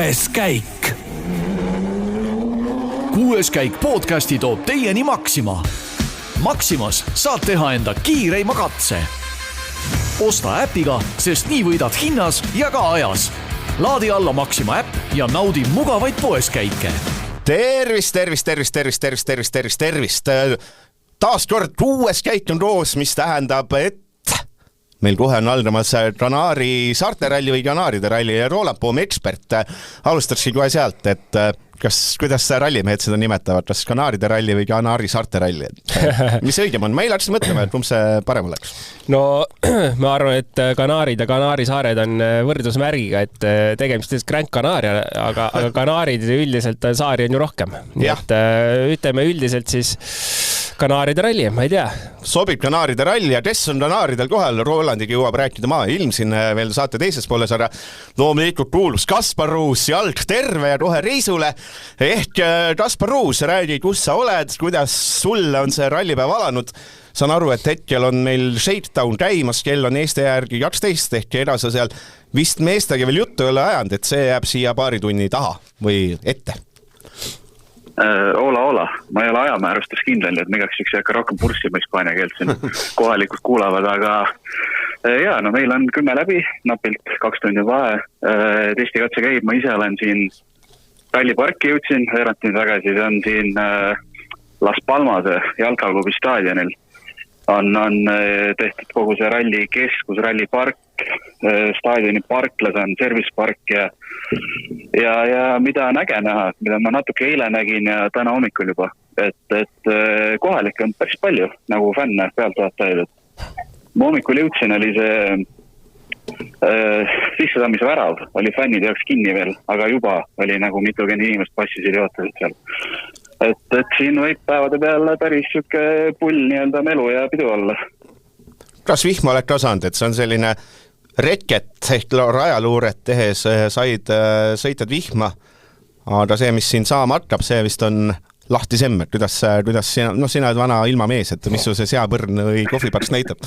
Kuues käik. Kuues käik podcasti toob teieni Maxima. Maximas saad teha enda kiireima katse. Osta äpiga, sest nii võidad hinnas ja ka ajas. Laadi alla Maxima äpp ja naudi mugavaid poeskäike. Tervist. Taas kord Kuues käik on koos, mis tähendab, et meil kohe on algamas Kanaari saarte ralli või Kanaaride ralli ja Roland Poom ekspert. Alustakski kohe sealt, et kuidas rallimehed seda nimetavad, kas Kanaaride ralli või Kanaari saarte ralli? Mis õigem on? Ma ei läks mõtlema, et see parem oleks. No, ma arvan, et Kanaarid ja Kanaari saared on võrdusmärgiga, et tegemist on Grand Canaria, aga Kanaarid üldiselt saari on ju rohkem. Nii et ütleme üldiselt siis Kanaaride ralli, ma ei tea. Sobib Kanaaride ralli ja kes on Kanaaridel kohal? Rolandiga jõuab rääkida ilm siin veel saate teises pooles, aga loomulikult kuulus Kaspar Ruus jalg terve ja kohe reisule. Ehk Kaspar Ruus, räägi, kus sa oled, kuidas sulle on see rallipäev alanud. Saan aru, et hetkel on meil shakedown käimas, kell on Eesti järgi 12, ehk edasi seal vist meestega veel juttu ei ole ajanud, et see jääb siia paari tunni taha või ette. Ola. Ma ei ole ajamäärustes kindel, et me igaks hakka rohkem purssima hispaania keelt siin kohalikud kuulavad, aga meil on 10 läbi, napilt 2 tundi vahe. Testikatse käib, ma ise olen siin ralliparki jõudsin, veerandtund tagasi, see on siin Las Palmase jalkaklubi staadionil. On tehtud kogu see ralli keskus, rallipark, staadioni parklas on servispark ja mida on äge näha, mida ma natuke eile nägin ja täna hommikul juba, et kohalik on päris palju nagu fänne pealtvaatajaid. Ma hommikul jõudsin, oli see sissesamise värav, oli fännide jaoks kinni veel, aga juba oli nagu mitukümmend inimest passisid ja ootasid seal. Et siin võib päevade peale päris siuke pull nii-öelda melu ja pidu olla. Kas vihma oled kasanud, et see on selline reket ehk rajaluuret tehes sõitad vihma, aga see, mis siin saama hakkab, see vist on lahti semmer. Kuidas sina oled vana ilmamees, et mis su see seapõrn või kohvipaks näitab?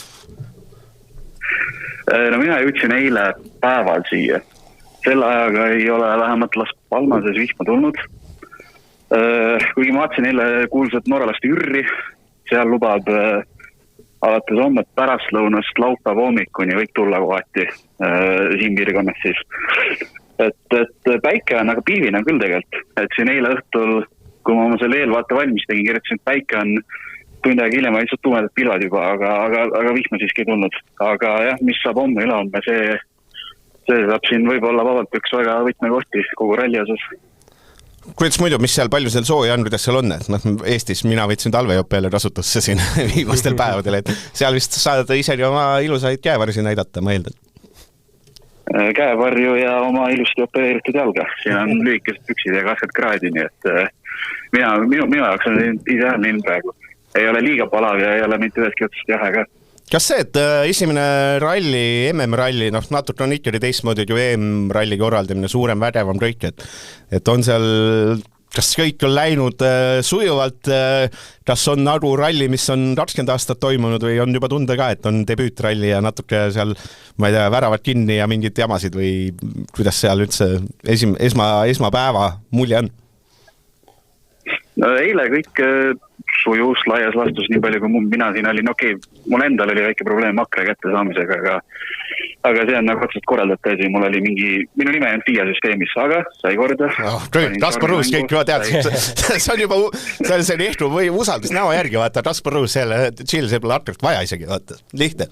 No mina jõudsin eile päeval siia. Selle ajaga ei ole vähemalt Las Palmases vihma tulnud. Kuigi ma vaatasin eile kuulsat norralast Jürri, seal lubab alates homme pärastlõunast laupäeva hommikuni võib tulla kohati siin piirkonnas siis. Et päike on aga pilvine küll tegelikult. Et siin eile õhtul, kui ma selle eelvaate valmis tegin, kirjutasin, et päike on tund aega hiljem lihtsalt tumedad pilvad juba, aga vihma siiski ei tulnud. Aga jah, mis saab homme ülehomme, see saab siin võib-olla vabalt üks väga võtmekohti kogu ralli osas. Kuidas muidu, mis seal palju seal sooja on, kuidas seal on? Eestis mina võtsin talvejopeele kasutusse siin viimastel päevadel, et seal vist saad isegi oma ilusaid käevarsi näidata, ma eeldan. Käevarju ja oma ilusti opereeritud jalga. Siin on lühikesed püksid ja 20 kraadi, nii et minu jaoks on ideaalne ilm praegu. Ei ole liiga palav ja ei ole mitte üheski otsast jahe ka. Kas see, et esimene ralli, MM-ralli, natuke on ikkagi teistmoodi kui EM-ralli korraldamine, suurem, vägevam kõik, et on seal, kas kõik on läinud sujuvalt, kas on nagu ralli, mis on 20 aastat toimunud või on juba tunda ka, et on debüütralli ja natuke seal, ma ei tea, väravad kinni ja mingid jamasid või kuidas seal üldse esmapäeva mulje on? No eile kõik sujus laias lastus nii palju, kui mina siin olin. Mul endal oli väike probleem akra kätte saamisega, aga see on nagu otsast korraldataja. Mul oli minu nime on FIA süsteemis, aga sai korda. Kaspar Ruus, kõik juba tead. See on juba see ehtu või usaldus näo järgi, vaata, Kaspar Ruus selle chill, see pole hakkalt vaja isegi, vaata, lihtne.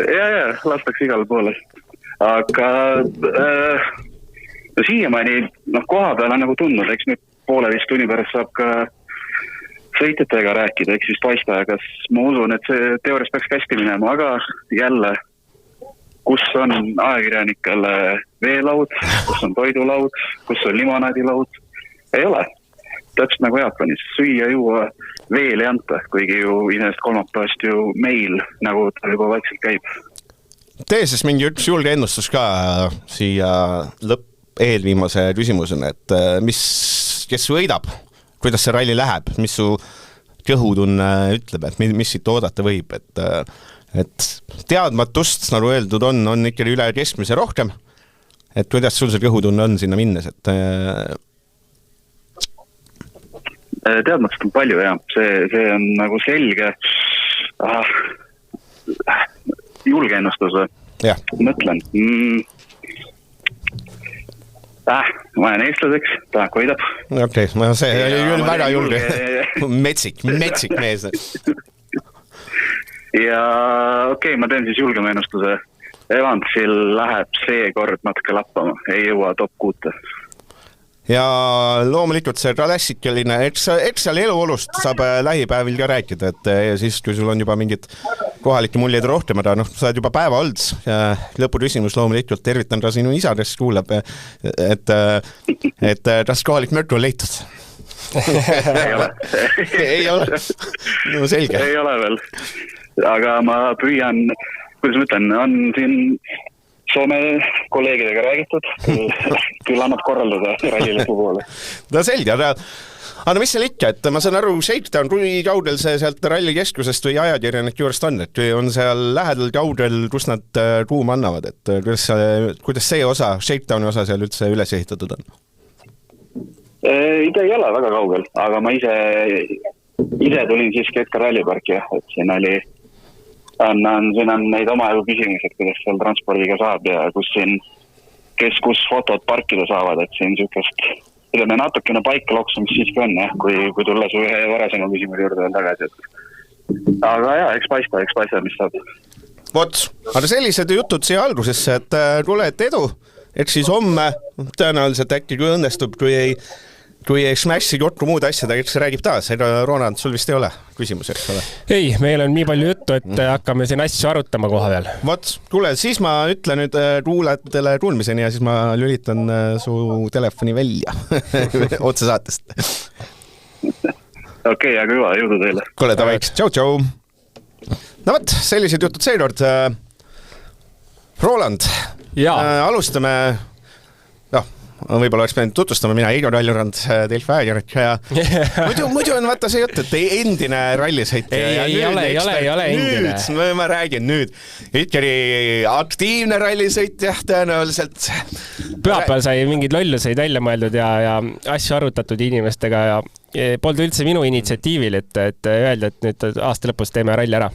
Ja, lastaks igal poole. Aga siiamaani koha peal on nagu tundnud, eks nüüd pooleteist tunni pärast saab ka sõitjatega rääkida, eks vist paista, kas ma usun, et see teoorias peaks hästi minema, aga jälle, kus on ajakirjanikele veelaud, kus on toidulaud, kus on limonaadilaud, ei ole. Täpselt nagu Jaapanis, süüa juua veel ei anta, kuigi ju inimest kolmapäevast ju meil nagu ta juba vaikselt käib. Tee siis mingi üks julge ennustus ka siia eelviimase küsimusena, et kes võidab, kuidas see ralli läheb, mis su kõhutunne ütleb, et mis siit oodata võib, et teadmatust, nagu öeldud on ikkagi üle keskmise rohkem, et kuidas sul see kõhutunne on sinna minnes, et teadmatust on palju ja see on nagu selge julge ennustus või? Mõtlen. Ma olen eestlaseks, Taak võidab. Okei, see oli küll väga julge. Metsik mees. Ja okei, ma teen siis julgema ennustuse. Evansil läheb see kord natuke lappama, ei jõua top 6. Ja loomulikult see klassikaline, eks seal eluolust saab lähipäevil ka rääkida, et siis, kui sul on juba mingid kohalikke muljeid rohkem, aga sa oled juba päeva olnud ja lõpuküsimus loomulikult tervitan ka sinu isadest kuulab, et kas kohalik mörk on leitud? Ei ole. No selge. Ei ole veel. Aga ma püüan, kuidas ma ütlen, on siin Soome kolleegidega räägitud, küll annab korraldada ralli lõpu poole. No selge, aga mis seal ikka, et ma saan aru, Shakedown, kui kaudel see sealt rallikeskusest või ajakirjanik juurest on, et on seal lähedal kaudel, kus nad tuuma annavad, et kuidas see osa, Shakedowni osa seal üldse üles ehitatud on? Ei ole väga kaugel, aga ma ise tulin siiski hetke ralliparki, et siin on neid omajagu küsimused, kuidas seal transpordiga saab ja kus fotod parkida saavad, et siin niisugust natukene paika loksamist siiski on, kui tulla su ühe varasema küsimuse juurde veel tagasi. Aga eks paista, mis saab. Vot, aga sellised jutud siia algusesse, et tuled edu, eks siis homme tõenäoliselt äkki kui õnnestub, kui ei smashi kokku muud asjad, eks räägib taas, ega Ronald, sul vist ei ole küsimus, eks ole? Ei, meil on nii palju juttu, et hakkame siin asju arutama koha veel. Vot, kuule, siis ma ütlen nüüd kuulajatele kuulmiseni ja siis ma lülitan su telefoni välja otse saatest. Okei, aga hüva, jõudu teile. Kuule, tavaiks, tšau. No vot, sellised jutud seekord. Roland, alustame... võib-olla oleks pidanud tutvustama mina Igor Aljurand, Delfi ajakirjanik ja muidu on vaata see jutt, et endine rallisõitja. Ei ole endine. Nüüd, ma räägin nüüd, ikkagi aktiivne rallisõitja tõenäoliselt. Pühapäeval sai mingid lolluseid välja mõeldud ja asju arutatud inimestega ja polnud üldse minu initsiatiivil, et öelda, et nüüd aasta lõpus teeme ralli ära.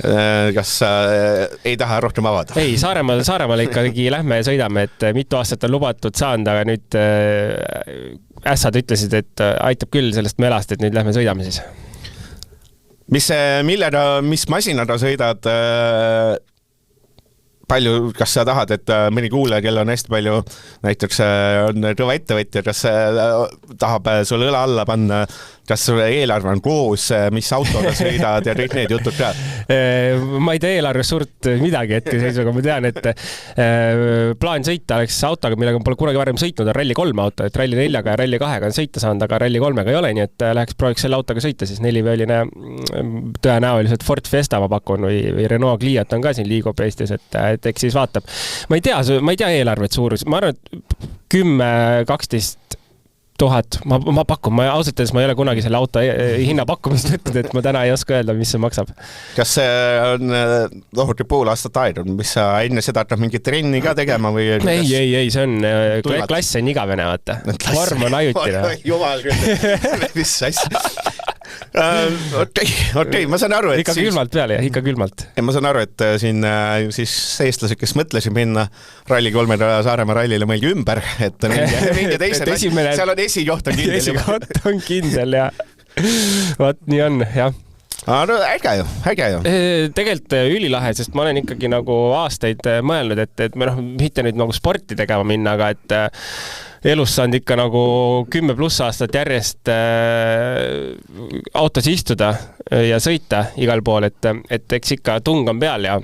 Kas ei taha rohkem avada? Ei, Saaremaal ikkagi lähme ja sõidame, et mitu aastat on lubatud saanud, aga nüüd ässad ütlesid, et aitab küll sellest melast, et nüüd lähme sõidame siis. Mis masinaga sõidad palju, kas sa tahad, et mõni kuulaja, kel on hästi palju, näiteks on kõva ettevõtja, kas tahab sul õla alla panna, kas eelarve on koos, mis autoga sõidad ja kõik need jutud ka? Ma ei tea eelarve suurt midagi hetkeseisuga, ma tean, et plaan sõita oleks autoga, millega pole kunagi varem sõitnud, on Rally 3 auto, et Rally 4 ja Rally 2 on sõita saanud, aga Rally 3 ei ole, nii et läheks prooviks selle autoga sõita, siis 4-veoline tõenäoliselt Ford Fiesta ma pakun või Renault Clio on ka siin liigub Eestis, et eks siis vaatab. Ma ei tea eelarvet suurus, ma arvan, et 10-12 000, ma pakun, ausalt öeldes ma ei ole kunagi selle auto hinna pakkumist võtnud, et ma täna ei oska öelda, mis see maksab. Kas see on tohutu pool aastat aega, mis sa enne seda hakkad mingit trenni ka tegema? Või ei, see on, klass on igavene, vaata. Vorm on ajutine. Jumal küll, mis asja. Okei, ma saan aru, et ikka külmalt peale ja ikka külmalt. Ma saan aru, et siin siis eestlased, kes mõtlesid minna Rally 3 Saaremaa rallile mõelgi ümber, et mingi teised, seal on esikoht on kindel. Esikoht on kindel ja vaat nii on, jah. No äge ju. Tegelikult ülilahe, sest ma olen ikkagi nagu aastaid mõelnud, et me mitte nüüd nagu sporti tegema minna, aga et elus saanud ikka nagu 10+ aastat järjest autos istuda ja sõita igal pool, et eks ikka tung on peal ja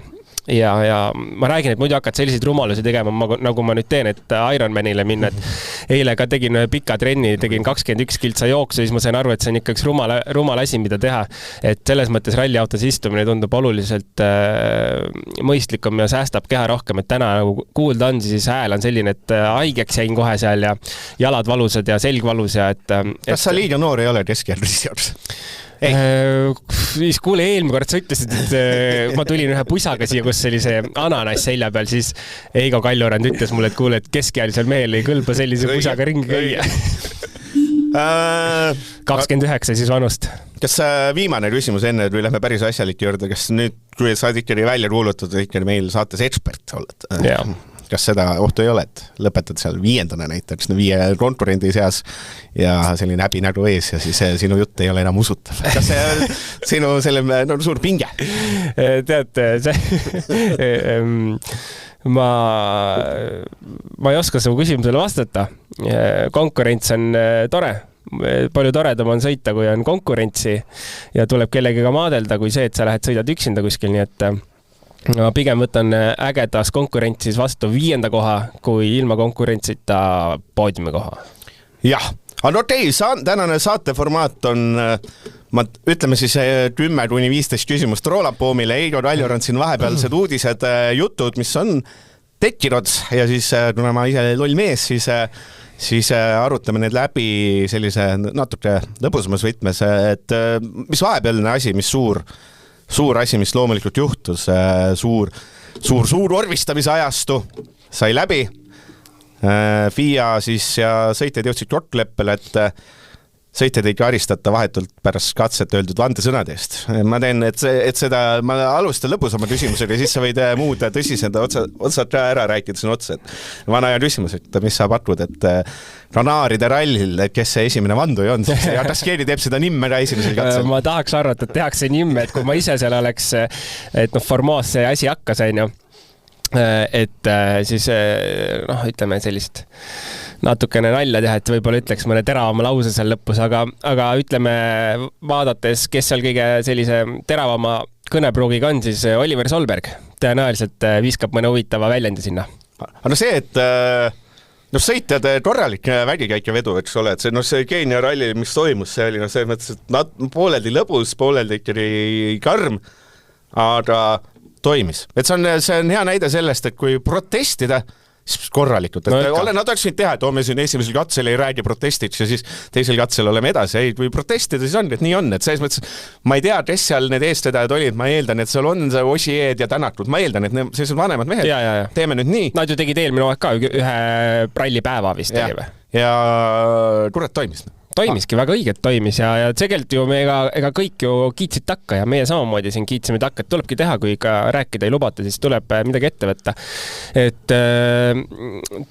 ma räägin, et muidu hakkad selliseid rumalusi tegema, nagu ma nüüd teen, et Ironmanile minna, et eile ka tegin pika trenni, tegin 21 kiltsa jooksu, siis ma sain aru, et see on ikka üks rumal asi, mida teha, et selles mõttes ralliautos istumine tundub oluliselt mõistlikum ja säästab keha rohkem, et täna nagu kuulda on, siis hääl on selline, et haigeks jäin kohe seal ja jalad valusad ja selg valus ja Kas sa liiga noor ei ole keskjärgis jaoks? Siis kuule, eelmine kord sa ütlesid, et ma tulin ühe pusaga siia, kus oli see ananas selja peal, siis Eigo Kaljurand ütles mulle, et kuule, et keskealisel mehel ei kõlba sellise pusaga ringi käia. 29 siis vanust. Kas viimane küsimus enne, et või lähme päris asjalike juurde, kas nüüd, kui sa oled ikkagi välja kuulutatud, ikkagi meil saates ekspert oled? Jaa. Kas seda ohtu ei ole, et lõpetad seal 5. näiteks 5 konkurendi seas ja selline häbinägu ees ja siis sinu jutt ei ole enam usutav? Kas see sinu selle suur pinge? Tead, ma ei oska su küsimusele vastata. Konkurents on tore. Palju toredam on sõita, kui on konkurentsi ja tuleb kellegiga maadelda, kui see, et sa lähed sõidad üksinda kuskil, nii et ma pigem võtan ägedas konkurentsis vastu 5. koha, kui ilma konkurentsita poodiumi koha. Jah, aga tänane saateformaat on, ütleme siis 10-15 küsimust Roland Poomile, Eigo Kaljurand siin vahepealsed uudised, jutud, mis on tekkinud ja siis, kuna ma ise loll mees, siis arutame need läbi sellise natuke lõbusamas võtmes, et mis vahepealne asi, mis suur asi, mis loomulikult juhtus, suur orvistamise ajastu sai läbi. FIA siis ja sõitjad jõudsid kokkuleppele, et sõitjad ei karistata vahetult pärast katset öeldud vandesõnade eest. Ma teen, et ma alustan lõpusama küsimusega ja siis sa võid muud tõsised otsad ära rääkida siin otsa. Vana ja küsimus, et mis sa pakud, et Kanaaride rallil, kes see esimene vanduja on, ja kas keegi teeb seda nimme ka esimesel katsel? Ma tahaks arvata, et tehakse nimme, et kui ma ise seal oleks, et formaas see asi hakkas, et siis ütleme sellist natukene nalja teha, et võib-olla ütleks mõne teravama lause seal lõpus, aga ütleme, vaadates, kes seal kõige sellise teravama kõnepruugiga on, siis Oliver Solberg tõenäoliselt viskab mõne huvitava väljendi sinna. Aga see, et sõitjad korralik vägikäik ja vedu, eks ole, et see Keenia ralli, mis toimus, see oli selles mõttes, et pooleldi lõbus, pooleldi ikkagi karm, aga toimis. Et see on hea näide sellest, et kui protestida, siis korralikult. Nad oleksid teha, et me siin esimesel katsel ei räägi protestiks ja siis teisel katsel oleme edasi. Ei, kui protestida, siis on, et nii on. Et selles mõttes, ma ei tea, kes seal need eestvedajad olid, ma eeldan, et seal on see Osieed ja Tänakud. Ma eeldan, et sellised vanemad mehed. Teeme nüüd nii. Nad ju tegid eelmine aeg ka ühe rallipäeva vist tegi või? Ja kurat toimis. Toimiski, väga õiget toimis ja tegelikult ju me ega kõik ju kiitsid takka ja meie samamoodi siin kiitsime takka, et tulebki teha, kui ikka rääkida ei lubata, siis tuleb midagi ette võtta. Et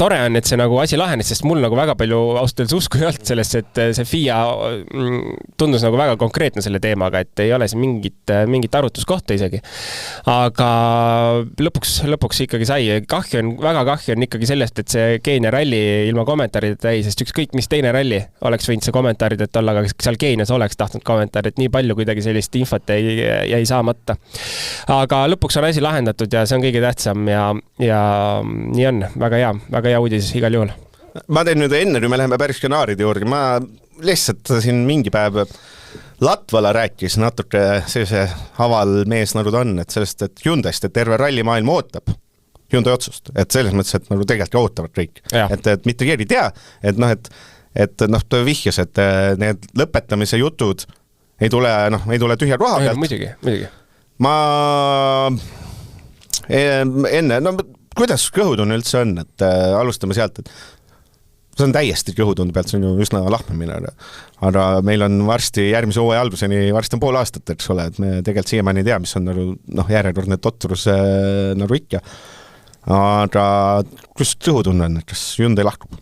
tore on, et see nagu asi lahenes, sest mul nagu väga palju ausalt usku ei olnud sellest, et see FIA tundus nagu väga konkreetne selle teemaga, et ei ole siin mingit arutuskohta isegi. Aga lõpuks ikkagi sai. Väga kahju on ikkagi sellest, et see Keenia ralli ilma kommentaarideta ei, sest ükskõik mis teine ralli oleks võinud see kommentaarid, et olla, aga seal Keenias oleks tahtnud kommentaar, et nii palju kuidagi sellist infot jäi saamata. Aga lõpuks on asi lahendatud ja see on kõige tähtsam ja nii on. Väga hea uudis igal juhul. Ma teen nüüd enne, kui me läheme päris Kanaaride juurde, ma lihtsalt siin mingi päev Latvala rääkis natuke sellise aval mees nagu ta on, et sellest, et Hyundai'st, et terve rallimaailm ootab Hyundai otsust, et selles mõttes, et nagu tegelikult ootavad kõik. Et mitte keegi ei tea, et ta vihjas, et need lõpetamise jutud ei tule tühja koha pealt. Muidugi. Ma enne, kuidas kõhutunne üldse on, et alustame sealt, et see on täiesti kõhutunde pealt, see on ju üsna lahmimine, aga meil on varsti järgmise hooaja alguseni, varsti on pool aastat, eks ole, et me tegelikult siiamaani ei tea, mis on järjekordne totrus nagu ikka. Aga kus kõhutunne on, kas Hyundai lahkub?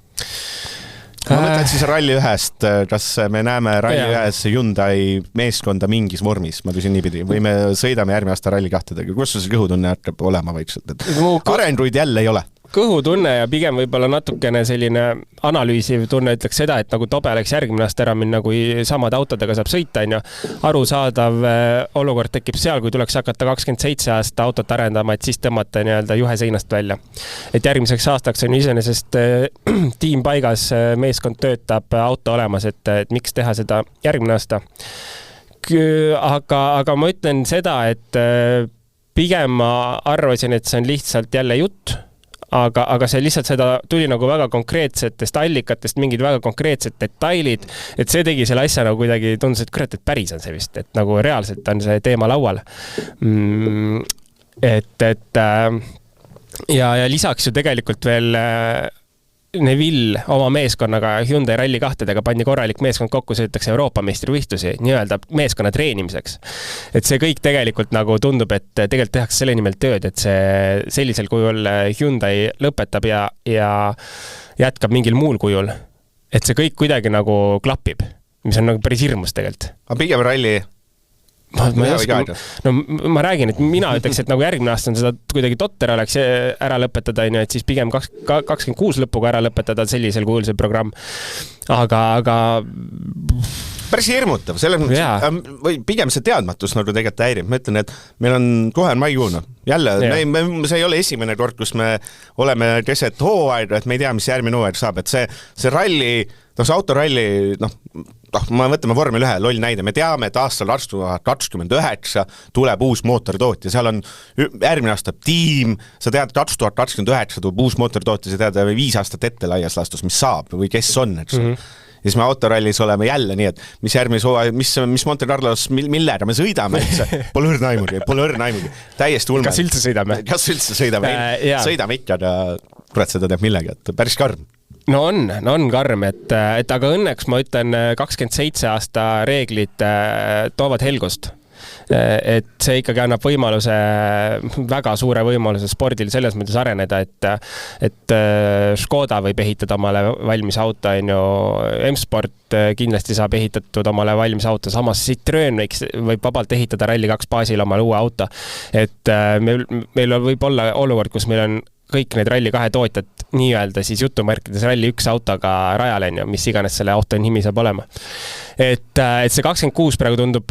Ma mõtlen siis ralli ühest, kas me näeme ralli ühes Hyundai meeskonda mingis vormis, ma küsin niipidi, või me sõidame järgmine aasta ralli 2, kus see kõhutunne hakkab olema vaikselt, et arenguid jälle ei ole. Kõhutunne ja pigem võib-olla natukene selline analüüsiv tunne ütleks seda, et nagu tobe oleks järgmine aasta ära minna, kui samade autodega saab sõita, arusaadav olukord tekib seal, kui tuleks hakata 27 aasta autot arendama, et siis tõmmata juhe seinast välja. Et järgmiseks aastaks on iseenesest tiim paigas, meeskond töötab, auto olemas, et miks teha seda järgmine aasta. Aga ma ütlen seda, et pigem ma arvasin, et see on lihtsalt jälle jutt, aga see lihtsalt seda tuli nagu väga konkreetsetest allikatest, mingid väga konkreetsed detailid, et see tegi selle asja nagu kuidagi tundus, et kurat, et päris on see vist, et nagu reaalselt on see teema laual. Ja lisaks ju tegelikult veel Neville oma meeskonnaga Hyundai Rally 2-dega pandi korralik meeskond kokku, sõidetakse Euroopa meistrivõistlusi nii-öelda meeskonna treenimiseks. Et see kõik tegelikult nagu tundub, et tegelikult tehakse selle nimel tööd, et see sellisel kujul Hyundai lõpetab ja jätkab mingil muul kujul. Et see kõik kuidagi nagu klapib, mis on nagu päris hirmus tegelikult. Aga pigem ralli ma räägin, et mina ütleks, et nagu järgmine aasta on seda kuidagi totter oleks ära lõpetada, et siis pigem 26 lõpuga ära lõpetada sellisel kujul see programm. Aga päris hirmutav, selles mõttes, või pigem see teadmatus nagu tegelikult häirib. Ma ütlen, et meil on kohe maikuun. Jälle, see ei ole esimene kord, kus me oleme keset hooaega, et me ei tea, mis järgmine hooaeg saab. Et see ralli, see autoralli, me võtame vormel 1 loll näide. Me teame, et aastal 2029 tuleb uus mootoritootja. Seal on järgmine aasta tiim, sa tead, 2029 tuleb uus mootoritootja, sa tead 5 aastat ette laias laastus, mis saab või kes on, eks. Ja siis me autorallis oleme jälle nii, et mis järgmise hooaeg, mis Monte Carlos, millega me sõidame, pole õrna aimugi. Täiesti ulme. Kas üldse sõidame? Sõidame ikka, kurat seda teab millega, et päris karm. No on karm, et aga õnneks ma ütlen 27 aasta reeglid toovad helgust. Et see ikkagi annab võimaluse, väga suure võimaluse spordil selles mõttes areneda, et Škoda võib ehitada omale valmis auto, M-Sport kindlasti saab ehitatud omale valmis auto, samas Citroen võib vabalt ehitada Rally 2 baasil omale uue auto. Et meil võib olla olukord, kus meil on kõik need Rally 2 tootjad nii-öelda siis jutumärkides Rally 1 autoga rajal, mis iganes selle auto nimi saab olema. Et see 26 praegu tundub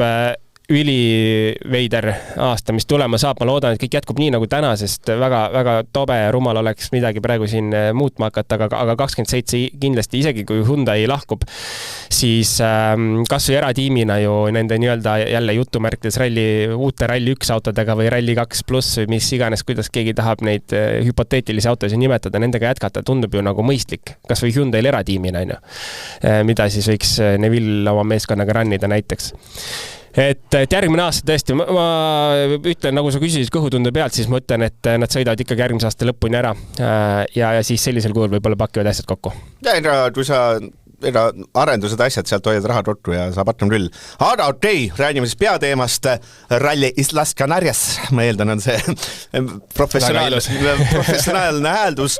üliveider aasta, mis tulema saab. Ma loodan, et kõik jätkub nii nagu täna, sest väga tobe ja rumal oleks midagi praegu siin muutma hakata, aga 27 kindlasti, isegi kui Hyundai lahkub, siis kas või eratiimina ju nende nii-öelda jälle jutumärkides uute Rally 1 autodega või Rally 2 pluss või mis iganes, kuidas keegi tahab neid hüpoteetilisi autosid nimetada, nendega jätkata tundub ju nagu mõistlik, kas või Hyundai'l eratiimina, mida siis võiks Neville oma meeskonnaga rannida näiteks. Et järgmine aasta tõesti, ma ütlen, nagu sa küsisid kõhutunde pealt, siis ma ütlen, et nad sõidavad ikkagi järgmise aasta lõpuni ära ja siis sellisel kujul võib-olla pakivad asjad kokku. Ja kui sa arendused asjad, sealt hoiad raha tottu ja saab hakkam küll. Aga okei, räägime siis peateemast Rally Islas Canarias. Ma eeldan, on see professionaalne hääldus.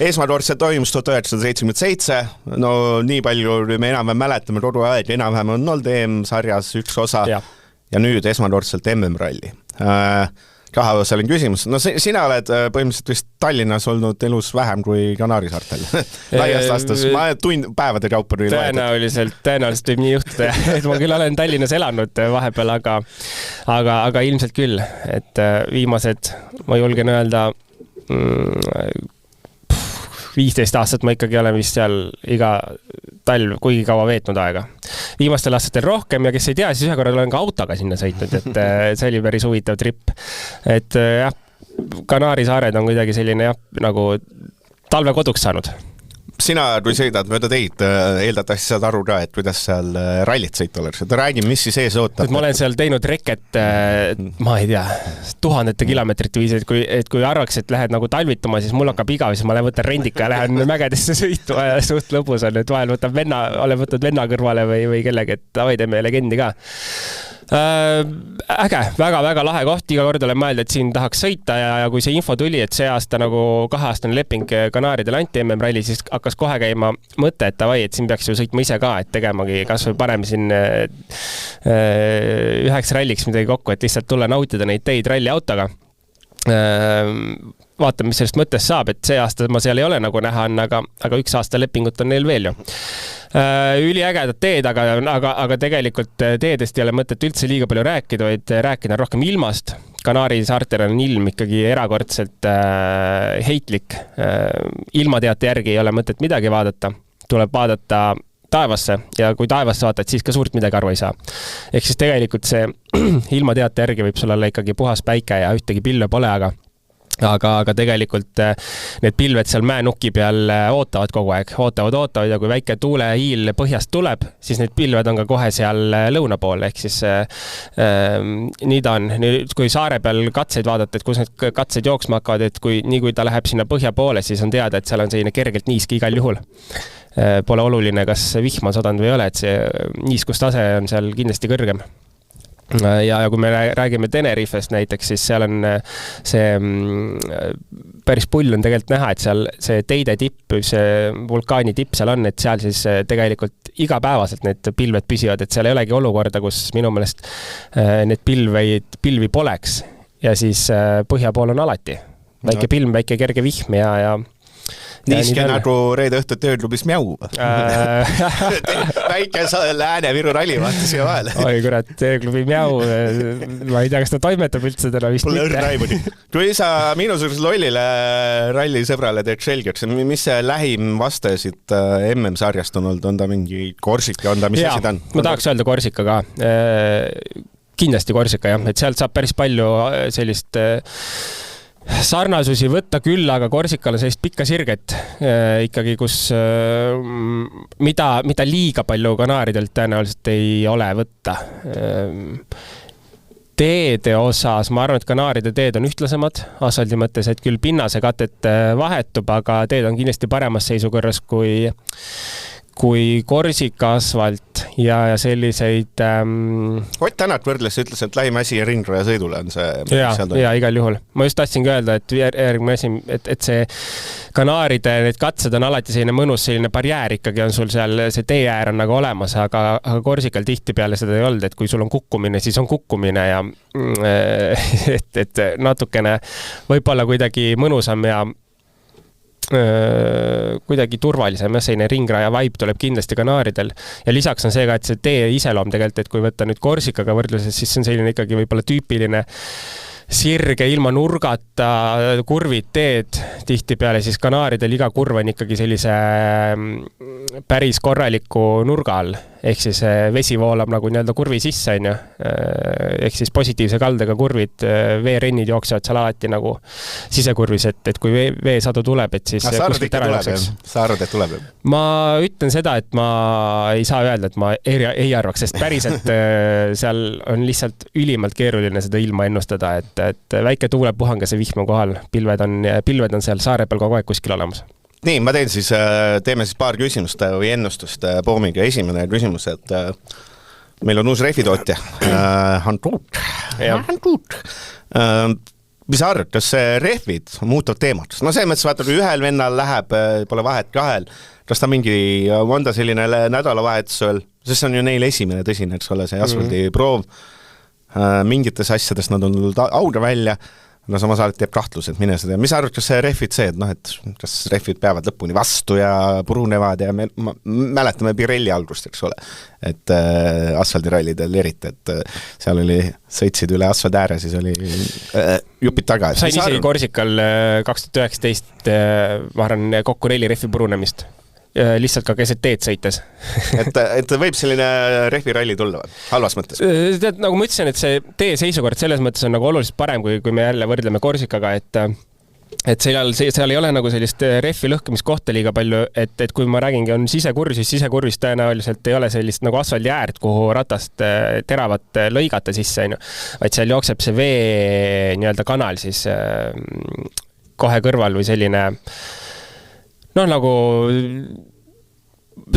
Esmakordselt toimus 1977. No nii palju me enam mäletame kodu aeg, enam on olnud EM-sarjas üks osa ja nüüd esmakordselt MM-ralli. Kahaosaline küsimus. No sina oled põhimõtteliselt vist Tallinnas olnud elus vähem kui Kanaari saartel. Laias laastus, ma päevade kaupa tuli tõenäoliselt võib nii juhtuda, et ma küll olen Tallinnas elanud vahepeal, aga ilmselt küll, et viimased, ma julgen öelda, 15 aastat ma ikkagi olen vist seal iga talv kuigi kaua veetnud aega. Viimastel aastatel rohkem ja kes ei tea, siis ühe korral olen ka autoga sinna sõitnud, et see oli päris huvitav trip. Et jah, Kanaari saared on kuidagi selline nagu talvekoduks saanud. Sina, kui sõidad mööda teid, eeldatavasti saad aru ka, et kuidas seal rallit sõit oleks. Räägi, mis siis ees ootab? Ma olen seal teinud reket, ma ei tea, tuhandete kilomeetrite viis, et kui arvaks, et lähed nagu talvituma, siis mul hakkab igav, siis ma võtan rendika ja lähen mägedesse sõitu ja suht lõbus on, et vahel olen võtnud venna kõrvale või kellegi, et davai, teeme legendi ka. Äge, väga lahe koht, iga kord olen mõelnud, et siin tahaks sõita ja kui see info tuli, et see aasta nagu 2-aastane leping Kanaaridel anti MM-ralli, siis hakkas kohe käima mõte, et davai, et siin peaks ju sõitma ise ka, et tegemagi kas või paneme siin üheks ralliks midagi kokku, et lihtsalt tulla nautida neid teid ralliautoga. Vaatame, mis sellest mõttest saab, et see aasta ma seal ei ole nagu näha on, aga 1 aasta lepingut on neil veel ju. Üliägedad teed, aga tegelikult teedest ei ole mõtet üldse liiga palju rääkida, vaid rääkida rohkem ilmast. Kanaari saartel on ilm ikkagi erakordselt heitlik. Ilmateate järgi ei ole mõtet midagi vaadata. Tuleb vaadata taevasse ja kui taevasse vaatad, siis ka suurt midagi aru ei saa. Ehk siis tegelikult see ilmateate järgi võib sul olla ikkagi puhas päike ja ühtegi pilve pole, aga aga tegelikult need pilved seal mäenuki peal ootavad kogu aeg, ootavad ja kui väike tuulehiil põhjast tuleb, siis need pilved on ka kohe seal lõuna pool, ehk siis nii ta on. Nüüd, kui saare peal katseid vaadata, et kus need katsed jooksma hakkavad, et nii kui ta läheb sinna põhja poole, siis on teada, et seal on selline kergelt niiski igal juhul. Pole oluline, kas vihma sadanud või ei ole, et see niiskustase on seal kindlasti kõrgem. Ja kui me räägime Tenerifest näiteks, siis seal on see päris pull on tegelikult näha, et seal see teide tipp, see vulkaani tipp seal on, et seal siis tegelikult igapäevaselt need pilved püsivad, et seal ei olegi olukorda, kus minu meelest need pilvi poleks ja siis põhja pool on alati väike pilm, väike kerge vihm ja niiske nagu reede õhtu tööklubis Mjau. Väike Lääne-Viru ralli vaata siia vahele. Oi kurat, tööklubi Mjau. Ma ei tea, kas ta toimetab üldse täna vist mitte. Kui sa miinusugusele lollile rallisõbrale teed selgeks, mis see lähim vastajasid MM-sarjast on olnud? On ta mingi Korsika? On ta, mis asi ta on? Ma tahaks öelda Korsika ka. Kindlasti Korsika, jah. Et sealt saab päris palju sellist sarnasusi võtta küll, aga Korsikal on sellist pikka sirget ikkagi, kus mida liiga palju kanaaridelt tõenäoliselt ei ole võtta. Teede osas, ma arvan, et kanaaride teed on ühtlasemad asfaldi mõttes, et küll pinnase katet vahetub, aga teed on kindlasti paremas seisukorras kui Korsika asfalt ja selliseid Ott Tänak võrdles, ütles, et lähim asi ringraja sõidule on see ja igal juhul. Ma just tahtsingi öelda, et järgmine asi, et see kanaaride need katsed on alati selline mõnus, selline barjäär ikkagi on sul seal, see tee äär on nagu olemas, aga Korsikal tihti peale seda ei olnud, et kui sul on kukkumine, siis on kukkumine ja et natukene võib-olla kuidagi mõnusam ja kuidagi turvalisem, selline ringraja vibe tuleb kindlasti kanaaridel ja lisaks on see ka, et see tee iseloom tegelikult, et kui võtta nüüd Korsikaga võrdluses, siis see on selline ikkagi võib-olla tüüpiline sirge ilma nurgata kurvid teed tihti peale, siis kanaaridel iga kurv on ikkagi sellise päris korraliku nurga all, ehk siis vesi voolab nagu nii-öelda kurvi sisse, on ju. Ehk siis positiivse kaldega kurvid, veerennid jooksevad seal alati nagu sisekurvis, et kui veesadu tuleb, et siis kuskilt ära jookseks. Sa arvad, et tuleb? Ma ütlen seda, et ma ei saa öelda, et ma ei arvaks, sest päriselt seal on lihtsalt ülimalt keeruline seda ilma ennustada, et väike tuulepuhang ja see vihm on kohal. Pilved on seal saare peal kogu aeg kuskil olemas. Nii, ma teeme siis paar küsimust või ennustust Poomiga. Esimene küsimus, et meil on uus rehvitootja, Hantuut. Mis sa arvad, kas rehvid muutuvad teemad? No see mõttes vaata, kui ühel vennal läheb, pole vahet kahel, kas ta on ta selline nädalavahetusel, sest see on ju neil esimene tõsine, eks ole, see asfaldi proov. Mingites asjades nad on tulnud auga välja, no samas alati teeb kahtlus, et mine seda. Mis arvad, kas see rehvid see, et et kas rehvid peavad lõpuni vastu ja purunevad ja me mäletame Pirelli algust, eks ole, et asfaldirallidel eriti, et seal sõitsid üle asfaldi ääre, siis oli jupid taga. Sain isegi Korsikal 2019, ma arvan, kokku 4 rehvi purunemist. Lihtsalt ka keset teed sõites. et võib selline rehviralli tulla halvas mõttes? Tead, nagu ma ütlesin, et see tee seisukord selles mõttes on nagu oluliselt parem, kui me jälle võrdleme Korsikaga, et seal ei ole nagu sellist rehvi lõhkamiskohta liiga palju, et kui ma räägingi, on sisekurv, siis sisekurvis tõenäoliselt ei ole sellist nagu asfaldi äärt, kuhu ratast teravat lõigata sisse, vaid seal jookseb see vee nii-öelda kanal siis kohe kõrval või selline nagu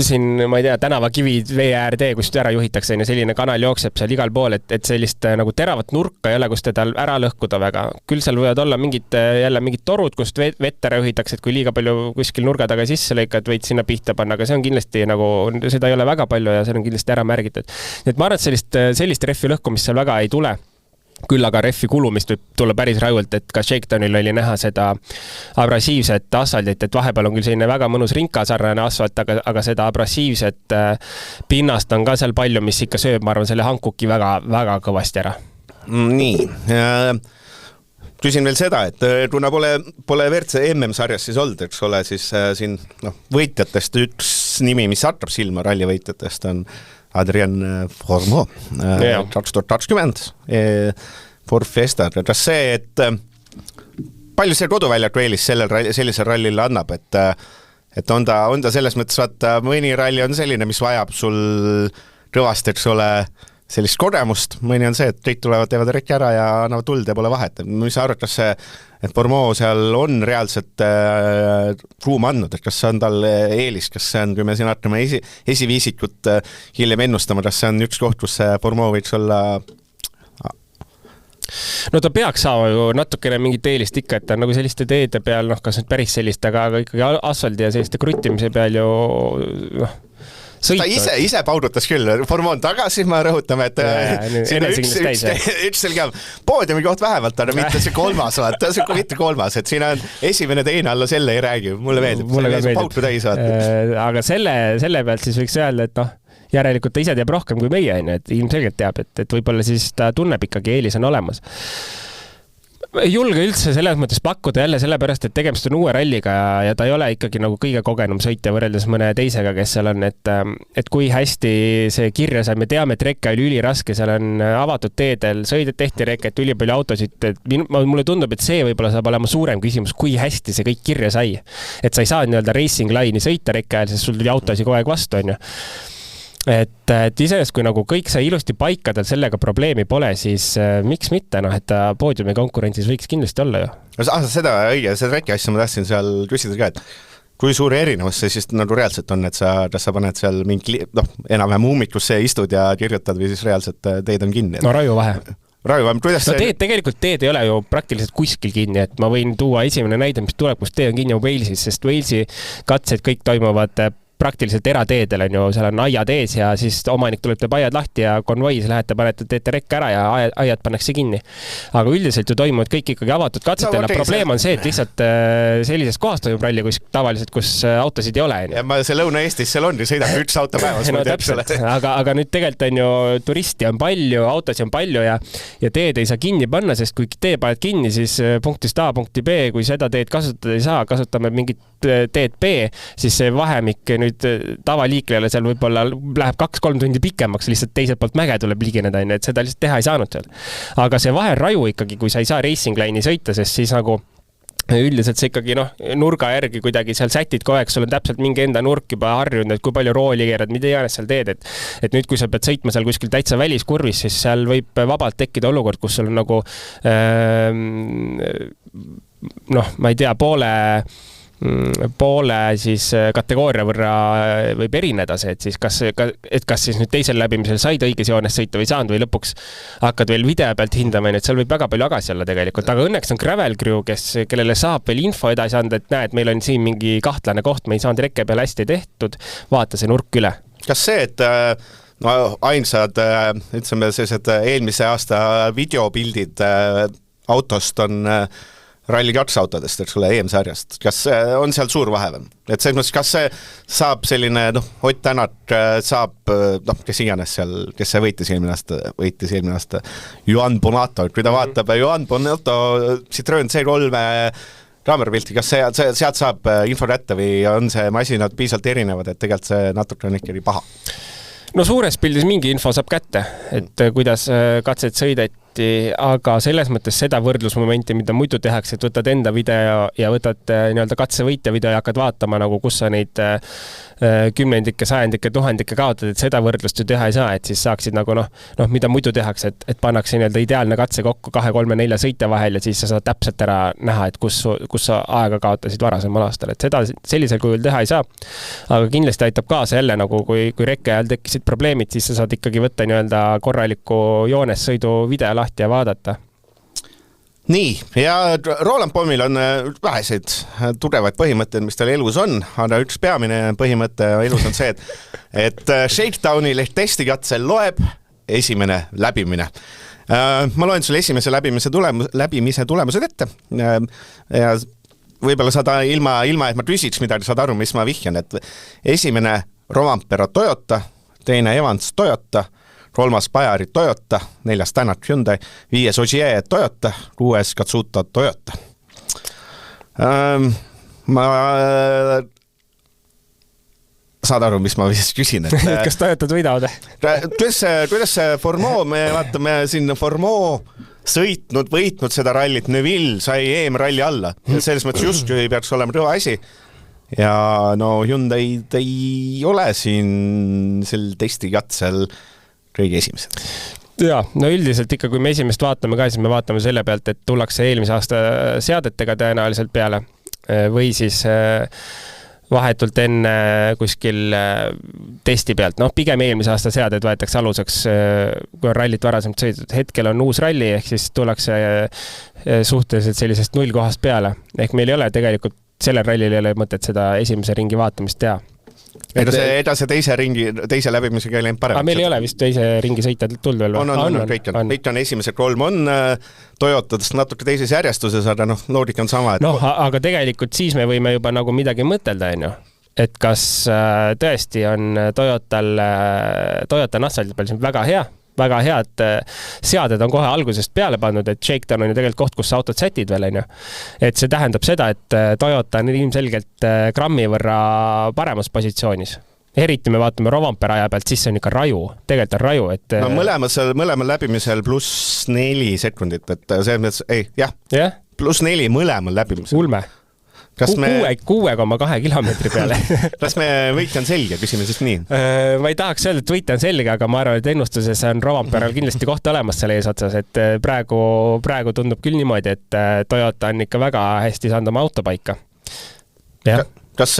siin, ma ei tea, tänavakivid vee äärtee, kust ära juhitakse, selline kanal jookseb seal igal pool, et sellist nagu teravat nurka ei ole, kus teda ära lõhkuda väga. Küll seal võivad olla mingid torud, kust vett ära juhitakse, et kui liiga palju kuskil nurga taga sisse lõikad, võid sinna pihta panna, aga see on kindlasti nagu, seda ei ole väga palju ja see on kindlasti ära märgitud. Et ma arvan, et sellist rehvi lõhkumist seal väga ei tule. Küll aga rehvi kulumist võib tulla päris rajult, et ka Shakedownil oli näha seda abrasiivset asfaldit, et vahepeal on küll selline väga mõnus rinkasarnane asfalt, aga seda abrasiivset pinnast on ka seal palju, mis ikka sööb, ma arvan, selle hankuki väga, väga kõvasti ära. Nii, küsin veel seda, et kuna pole WRC MM-sarjas siis olnud, eks ole, siis siin võitjatest üks nimi, mis hakkab silma rallivõitjatest on Adrian Formeau 2020 Ford Fiesta. Kas see, et palju see koduväljak Wales sellisel rallil annab, et on ta selles mõttes, vaata mõni ralli on selline, mis vajab sul kõvasti, eks ole, sellist kogemust, mõni on see, et kõik tulevad, teevad rekki ära ja annavad tuld ja pole vahet. Mis sa arvad, kas see, et Formeau seal on reaalselt ruum andnud, et kas see on tal eelis, kas see on, kui me siin hakkame esiviisikut hiljem ennustama, kas see on üks koht, kus see Formeau võiks olla? No ta peaks saama ju natukene mingit eelist ikka, et ta on nagu selliste teede peal, kas nüüd päris sellist, aga ikkagi asfaldi ja selliste kruttimise peal ju ta ise paudutas küll, Formeau on tagasi, ma rõhutame, et siin on üks selge poodiumi koht vähemalt, aga mitte see kolmas, vaata, see on mitte kolmas, et siin on esimene, teine alla selle ei räägi, mulle meeldib, pautu täis vaata. Aga selle pealt siis võiks öelda, et järelikult ta ise teab rohkem kui meie, et ilmselgelt teab, et võib-olla siis ta tunneb ikkagi eelis on olemas. Ei julge üldse selles mõttes pakkuda jälle sellepärast, et tegemist on uue ralliga ja ta ei ole ikkagi nagu kõige kogenum sõitja võrreldes mõne teisega, kes seal on, et kui hästi see kirja sai, me teame, et rekka oli üliraske, seal on avatud teedel, tehti reket, ülipalju autosid, et mulle tundub, et see võib-olla saab olema suurem küsimus, kui hästi see kõik kirja sai. Et sa ei saa nii-öelda racing line'i sõita rekka ajal, sest sul tuli autosid kogu aeg vastu, on ju. Et iseenesest, kui nagu kõik sai ilusti paikadel, sellega probleemi pole, siis miks mitte, et ta poodiumi konkurentsis võiks kindlasti olla ju. Seda õige, seda rekki asja ma tahtsin seal küsida ka, et kui suur erinevus see siis nagu reaalselt on, et sa paned seal mingi, enam-vähem ummikusse istud ja kirjutad või siis reaalselt teed on kinni? No raju vahe. Tegelikult teed ei ole ju praktiliselt kuskil kinni, et ma võin tuua esimene näide, mis tuleb, kus tee on kinni Walesis, sest Walesi katsed kõik toimuvad praktiliselt erateedel on ju, seal on aiad ees ja siis omanik tuleb teeb aiad lahti ja konvois lähete, teete rekka ära ja aiad pannakse kinni. Aga üldiselt ju toimuvad kõik ikkagi avatud katsetel. Probleem on see, et lihtsalt sellises kohas toimub ralli, tavaliselt, kus autosid ei ole. Ja see Lõuna-Eestis seal on, sõidab üks auto päevas. No täpselt, aga nüüd tegelikult on ju turisti on palju, autosi on palju ja teed ei saa kinni panna, sest kui tee paned kinni, siis punktist A, punkti B, kui seda teed kasutada ei saa, kasutame mingit teed B, siis see vahemik nüüd tavaliiklejale seal võib-olla läheb 2-3 tundi pikemaks, lihtsalt teiselt poolt mäge tuleb ligineda, et seda lihtsalt teha ei saanud seal. Aga see vahe raju ikkagi, kui sa ei saa racing line'i sõita, sest siis nagu üldiselt see ikkagi nurga järgi kuidagi seal sätid kogu aeg, sul on täpselt mingi enda nurk juba harjunud, et kui palju rooli keerad, mida iganes seal teed, et nüüd kui sa pead sõitma seal kuskil täitsa väliskurvis, siis seal võib vabalt tekkida olukord, kus sul on nagu ma ei tea, poole siis kategooria võrra võib erineda see, et siis kas siis nüüd teisel läbimisel said õiges joones sõita või saanud või lõpuks hakkad veel video pealt hindama, et seal võib väga palju agasi olla tegelikult, aga õnneks on Gravel Crew, kellele saab veel info edasi anda, et näed, meil on siin mingi kahtlane koht, me ei saanud rekke peale hästi tehtud, vaata see nurk üle. Kas see, et ainsad, ütleme sellised eelmise aasta videopildid autost on Rally 2 autodest, eks ole, EM-sarjast. Kas on seal suur vahe või? Et selles mõttes, kas see saab selline, Ott Tänak saab, kes iganes seal, kes see võitis eelmine aasta, Joan Bonato, kui ta vaatab Joan Bonato Citroen C3 kaamerapilti, kas sealt saab info kätte või on see masinad piisavalt erinevad, et tegelikult see natuke on ikkagi paha? No suures pildis mingi info saab kätte, et kuidas katset sõideti, aga selles mõttes seda võrdlusmomenti, mida muidu tehakse, et võtad enda video ja võtad nii-öelda katsevõitja video ja hakkad vaatama, nagu kus sa neid kümnendikke, sajandikke, tuhandikke kaotad, et seda võrdlust ju teha ei saa, et siis saaksid nagu mida muidu tehakse, et pannakse nii-öelda ideaalne katse kokku 2, 3, 4 sõitja vahel ja siis sa saad täpselt ära näha, et kus sa aega kaotasid varasemal aastal, et seda sellisel kujul teha ei saa. Aga kindlasti aitab kaasa jälle, nagu kui rekke ajal tekkisid probleemid, siis sa saad ikkagi võtta nii-öelda korraliku joones sõidu video lahti ja vaadata. Nii, ja Roland Pommil on väheseid tugevaid põhimõtteid, mis tal elus on, aga üks peamine põhimõte elus on see, et Shakedownil ehk testikatsel loeb esimene läbimine. Ma loen sulle esimese läbimise tulemused ette ja võib-olla saad ilma, et ma küsiks midagi, saad aru, mis ma vihjan, et esimene Rovanpera Toyota, teine Evans Toyota, 3. Bajari Toyota, 4. Tänak Hyundai, 5. Ogier Toyota, 6. Katsuta Toyota. Ma saad aru, mis ma siis küsin, et kas Toyotad võidavad? Kuidas see Formeau, me vaatame siin Formeau sõitnud, võitnud seda rallit, Neville sai EM-ralli alla. Selles mõttes justkui peaks olema rõva asi. Ja no Hyundai ei ole siin sel testikatsel kõige esimesed. Ja, no üldiselt ikka, kui me esimest vaatame ka, siis me vaatame selle pealt, et tullakse eelmise aasta seadetega tõenäoliselt peale või siis vahetult enne kuskil testi pealt. Noh, pigem eelmise aasta seaded võetakse aluseks, kui on rallit varasemalt sõidetud. Hetkel on uus ralli, ehk siis tullakse suhteliselt sellisest nullkohast peale. Ehk meil ei ole tegelikult, sellel rallil ei ole mõtet seda esimese ringi vaatamist teha. Edasi teise läbimisega ei läinud parem. Meil ei ole vist teise ringi sõita tulnud veel? Kõik on esimesed 3 on Toyotadest natuke teises järjestuses, aga loogika on sama. Aga tegelikult siis me võime juba nagu midagi mõtelda, et kas tõesti on Toyota asfaldi peal väga hea, väga head seaded on kohe algusest peale pandud, et Shakedown on ju tegelikult koht, kus sa autod sätid veel, et see tähendab seda, et Toyota on ilmselgelt grammi võrra paremas positsioonis. Eriti me vaatame Rovanpera aja pealt, siis see on ikka raju. Tegelikult on raju, et... mõlemal läbimisel +4 sekundit, et see mõttes, +4 mõlemal läbimisel. Ulme. 6,2 kilomeetri peale. Kas me võitja on selge, küsime siis nii? Ma ei tahaks öelda, et võitja on selge, aga ma arvan, et ennustuses on Rovanperal kindlasti kohta olemas selle eesotsas, et praegu tundub küll niimoodi, et Toyota on ikka väga hästi saanud oma autopaika. Kas,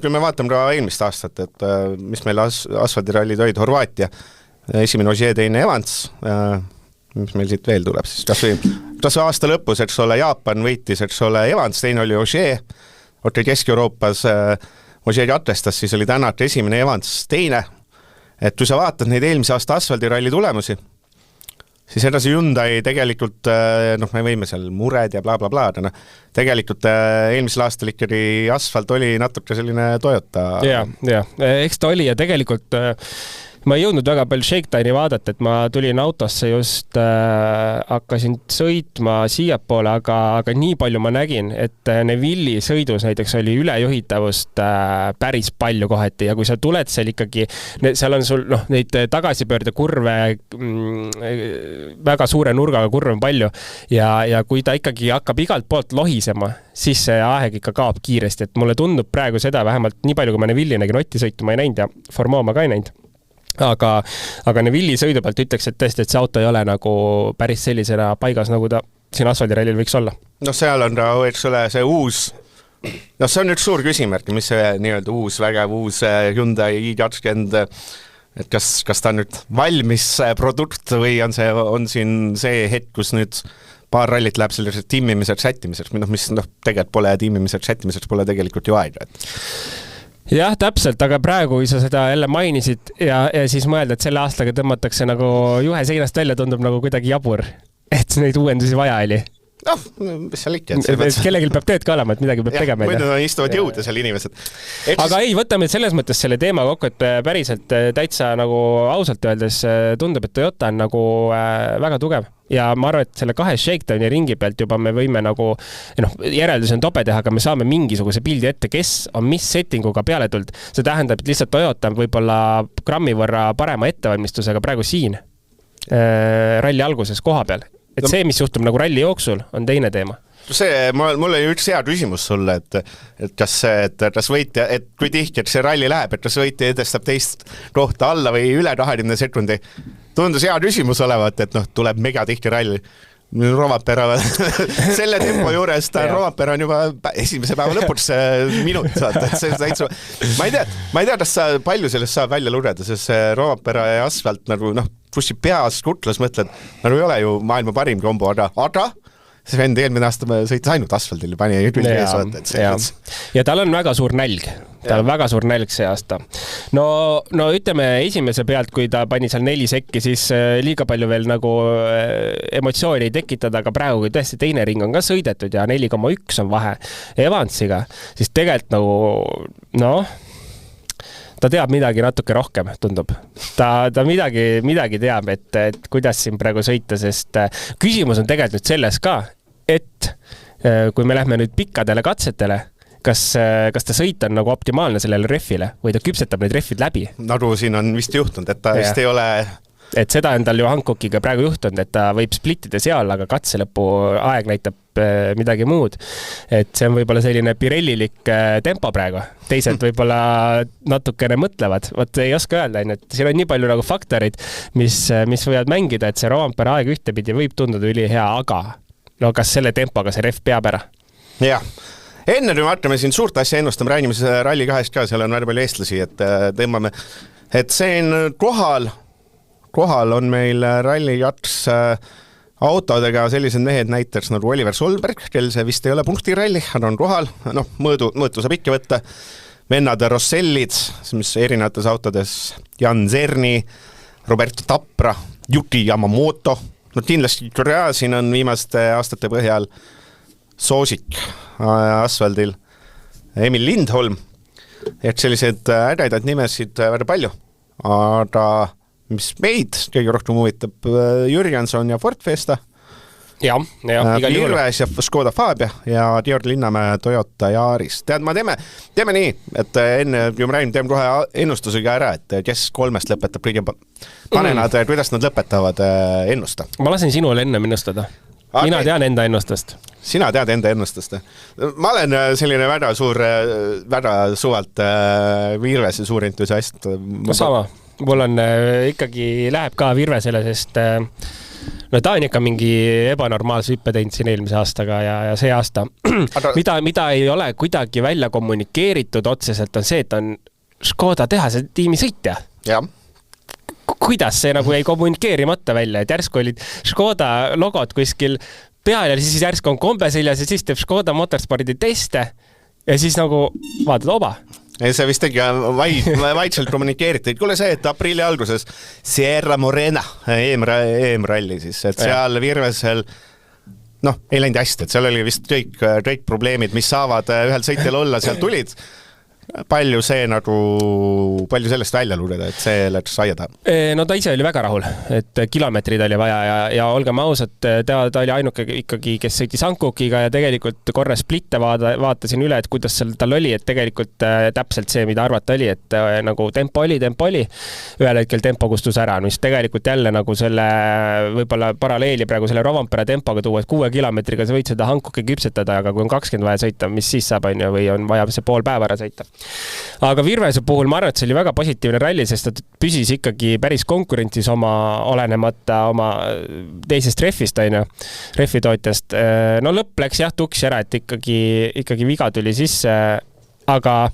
kui me vaatame ka eelmist aastat, et mis meil asfaldirallid olid, Horvaatia, esimene Ogier, teine Evans, mis meil siit veel tuleb, siis kas aasta lõpus, eks ole, Jaapan võitis, eks ole, Evans, teine oli Ogier, Kesk-Euroopas Ogier atestas, siis oli Tänat esimene, Evans teine, et kui sa vaatad neid eelmise aasta asfaldiralli tulemusi, siis edasi Hyundai tegelikult, me võime seal mured ja bla bla bla, aga tegelikult eelmisel aastal ikkagi asfalt oli natuke selline Toyota. Ja, eks ta oli ja tegelikult ma ei jõudnud väga palju Shakedowni vaadata, et ma tulin autosse just, hakkasin sõitma siiapoole, aga nii palju ma nägin, et Neville'i sõidus näiteks oli ülejuhitavust päris palju kohati ja kui sa tuled seal ikkagi, seal on sul neid tagasipöördekurve, väga suure nurgaga kurve on palju ja kui ta ikkagi hakkab igalt poolt lohisema, siis see aeg ikka kaob kiiresti, et mulle tundub praegu seda vähemalt nii palju, kui ma Neville'i nägin Otti sõitu, ma ei näinud ja Formeau ma ka ei näinud. Aga Neville'i sõidu pealt ütleks, et tõesti, et see auto ei ole nagu päris sellisena paigas, nagu ta siin asfaldirallil võiks olla. Seal on eks ole see uus, see on üks suur küsimärk, mis see nii-öelda uus Hyundai i20, et kas ta on nüüd valmis produkt või on siin see hetk, kus nüüd paar rallit läheb selliseks tiimimiseks, sättimiseks, mis tegelikult pole tiimimiseks, sättimiseks pole tegelikult ju aega, Jah, täpselt, aga praegu, kui sa seda jälle mainisid ja siis mõelda, et selle aastaga tõmmatakse nagu juhe seinast välja, tundub nagu kuidagi jabur, et neid uuendusi vaja oli. Mis seal ikka? Kellegil peab tööd ka olema, et midagi peab tegema. Muidu istuvad jõuda seal inimesed. Aga ei, võtame selles mõttes selle teema kokku, et päriselt täitsa nagu ausalt öeldes tundub, et Toyota on nagu väga tugev. Ja ma arvan, et selle 2 Shakedowni ringi pealt juba me võime nagu, järeldus on tope teha, aga me saame mingisuguse pildi ette, kes on mis settinguga peale tuld. See tähendab, et lihtsalt Toyota on võib-olla grammi võrra parema ettevalmistusega praegu siin ralli alguses koha peal. Et see, mis juhtub nagu ralli jooksul, on teine teema. Mul oli üks hea küsimus sulle, et kas võitja, et kui tihti, et see ralli läheb, et kas võitja edestab teist kohta alla või üle 20 sekundi. Tundus hea küsimus olevat, et tuleb mega tihti ralli. Rovanpera selle tempo juures Rovanpera on juba esimese päeva lõpuks minut saata, et see täitsa ma ei tea, kas palju sellest saab välja lugeda, sest Rovanpera ja asfalt nagu kus peas kutlas mõtled, nagu ei ole ju maailma parim kombo, aga see vend eelmine aasta sõitis ainult asfaldil ja pani külge ees vaata. Ja tal on väga suur nälg. Tal on väga suur nälg see aasta. No ütleme esimese pealt, kui ta pani seal 4 sekki, siis liiga palju veel nagu emotsiooni ei tekitada, aga praegu, kui tõesti teine ring on ka sõidetud ja 4,1 on vahe Evansiga, siis tegelikult nagu, ta teab midagi natuke rohkem, tundub. Ta midagi teab, et kuidas siin praegu sõita, sest küsimus on tegelikult nüüd selles ka, et kui me lähme nüüd pikkadele katsetele, kas ta sõit on nagu optimaalne sellele reffile või ta küpsetab need reffid läbi? Nagu siin on vist juhtunud, et ta vist ei ole et seda on tal ju Hankokiga praegu juhtunud, et ta võib splittida seal, aga katselõpu aeg näitab midagi muud. Et see on võib-olla selline Pirellilik tempo praegu. Teised võib-olla natukene mõtlevad. Vot ei oska öelda, et siin on nii palju nagu faktorid, mis võivad mängida, et see Rovanpera aeg ühtepidi võib tunduda ülihea, aga no kas selle tempoga see ref peab ära? Jah. Enne nüüd vaatame siin suurt asja ennustame, räägime Rally 2 ka, seal on väga palju eestlasi, et tõmbame, et see on kohal on meil Rally 2 autodega sellised mehed näiteks nagu Oliver Solberg, kel see vist ei ole punktiralli, aga on kohal, mõõtu saab ikka võtta, vennad Rossellid, mis erinevates autodes, Jan Zerni, Roberto Tapra, Yuki Yamamoto, kindlasti Korea siin on viimaste aastate põhjal Soosik asfaldil, Emil Lindholm, et sellised ägedaid nimesid väga palju, aga mis meid kõige rohkem huvitab, Jürgenson ja Ford Fiesta, igal juhul. Ilves ja Škoda Fabia ja Georg Linnamäe Toyota Yaris. Tead, ma teeme nii, et enne, kui ma räägin, teeme kohe ennustusega ära, et kes 3 lõpetab kõige panenad, kuidas nad lõpetavad ennusta. Ma lasen sinul enne ennustada. Mina tean enda ennustust. Sina tead enda ennustust. Ma olen selline väga suvalt Virvese suur entusiast. Sama. Mul on ikkagi läheb ka Virvesele, sest ta on ikka mingi ebanormaalse hüppe teinud siin eelmise aastaga ja see aasta. Mida ei ole kuidagi välja kommunikeeritud otseselt on see, et on Škoda tehase tiimi sõitja. Jah. Kuidas see nagu ei kommunikeerimata välja, et järsku olid Škoda logod kuskil peal ja siis järsku on kombe seljas ja siis teeb Škoda Motorspordi teste ja siis nagu vaatad oba. See vist tegi vaidselt kommunikeeriti. Kuule see, et aprilli alguses Sierra Morena EM-ralli siis, et seal Virvesel ei läinud hästi, et seal oli vist kõik probleemid, mis saavad ühel sõitjal olla, seal tulid. Palju sellest välja lugeda, et see läks aiada? No ta ise oli väga rahul, et kilomeetrid oli vaja ja olgem ausad, ta oli ainuke ikkagi, kes sõitis Hankokiga ja tegelikult korra splitte vaatasin üle, et kuidas seal tal oli, et tegelikult täpselt see, mida arvata oli, et nagu tempo oli. Ühel hetkel tempo kustus ära, mis tegelikult jälle nagu selle võib-olla paralleeli praegu selle Rovanpera tempoga tuua, et 6 kilomeetriga sa võid seda Hankoki küpsetada, aga kui on 20 vaja sõita, mis siis saab on või on vaja see pool päeva ära sõita. Aga Virvese puhul ma arvan, et see oli väga positiivne ralli, sest ta püsis ikkagi päris konkurentsis olenemata oma teisest refist, refitootjast. No lõpp läks tuksi ära, et ikkagi viga tuli sisse, aga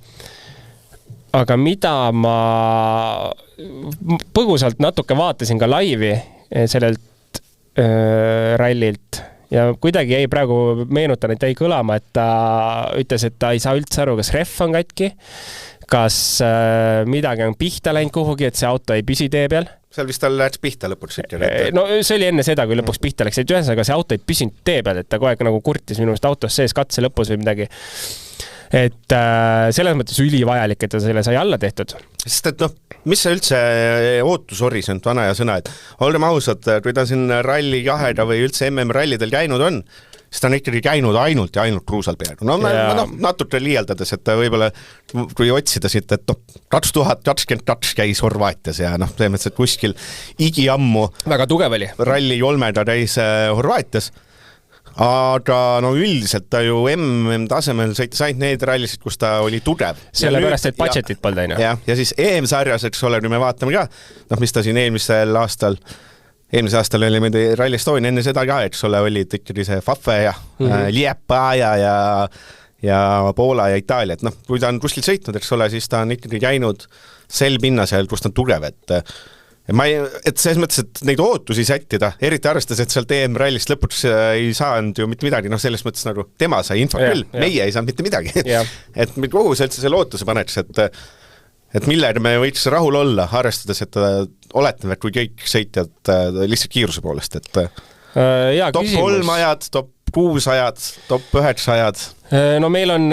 mida ma põgusalt natuke vaatasin ka laivi sellelt rallilt ja kuidagi jäi praegu meenutan, et jäi kõlama, et ta ütles, et ta ei saa üldse aru, kas ref on katki, kas midagi on pihta läinud kuhugi, et see auto ei püsi tee peal. Seal vist tal läks pihta lõpuks. No see oli enne seda, kui lõpuks pihta läks, et ühesõnaga see auto ei püsinud tee peal, et ta kogu aeg nagu kurtis minu meelest autos sees katse lõpus või midagi. Et selles mõttes ülivajalik, et ta selle sai alla tehtud. Sest et mis see üldse ootushorisont, vana ja sõna, et olgem ausad, kui ta siin ralli 2 või üldse MM-rallidel käinud on, siis ta on ikkagi käinud ainult kruusal peaaegu. Natuke liialdades, et võib-olla kui otsida siit, et 2022 käis Horvaatias ja see mõttes, et kuskil igiammu väga tugev oli. Ralli 3 käis Horvaatias. Aga üldiselt ta ju tasemel sõitis ainult need rallisid, kus ta oli tugev. Sellepärast, et budgetit polnud aina. Ja siis EM-sarjas, eks ole, kui me vaatame ka, mis ta siin eelmisel aastal oli mõni Rally Estonia, enne seda ka, eks ole, oli ikkagi see Fafe ja Liepaja ja Poola ja Itaalia. Et kui ta on kuskil sõitnud, eks ole, siis ta on ikkagi käinud sel pinnasel, kus ta on tugev, et selles mõttes, et neid ootusi sättida, eriti arvestades, et sealt EM-rallist lõpuks ei saanud ju mitte midagi, selles mõttes nagu tema sai info küll, meie ei saanud mitte midagi. Et kuhu sa üldse selle ootuse paneks, et millega me võiks rahul olla, arvestades, et oletame, et kui kõik sõitjad lihtsalt kiiruse poolest, et top 3 ajad, top 6 ajad, top 9 ajad. No meil on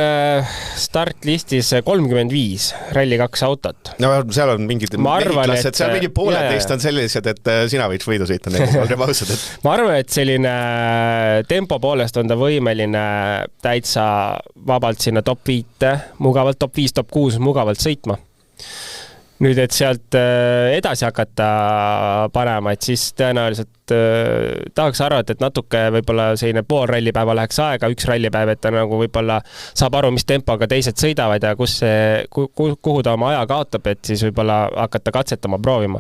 startlistis 35 Rally 2 autot. No seal on mingid klassid, seal mingi pooleteist on sellised, et sina võiks võidu sõita neid. Ma arvan, et selline tempo poolest on ta võimeline täitsa vabalt sinna top 5, mugavalt top 5, top 6 mugavalt sõitma. nüüd, et sealt edasi hakata panema, et siis tõenäoliselt tahaks arvata, et natuke võib-olla selline pool rallipäeva läheks aega, üks rallipäev, et ta nagu võib-olla saab aru, mis tempoga teised sõidavad ja kuhu ta oma aja kaotab, et siis võib-olla hakata katsetama, proovima.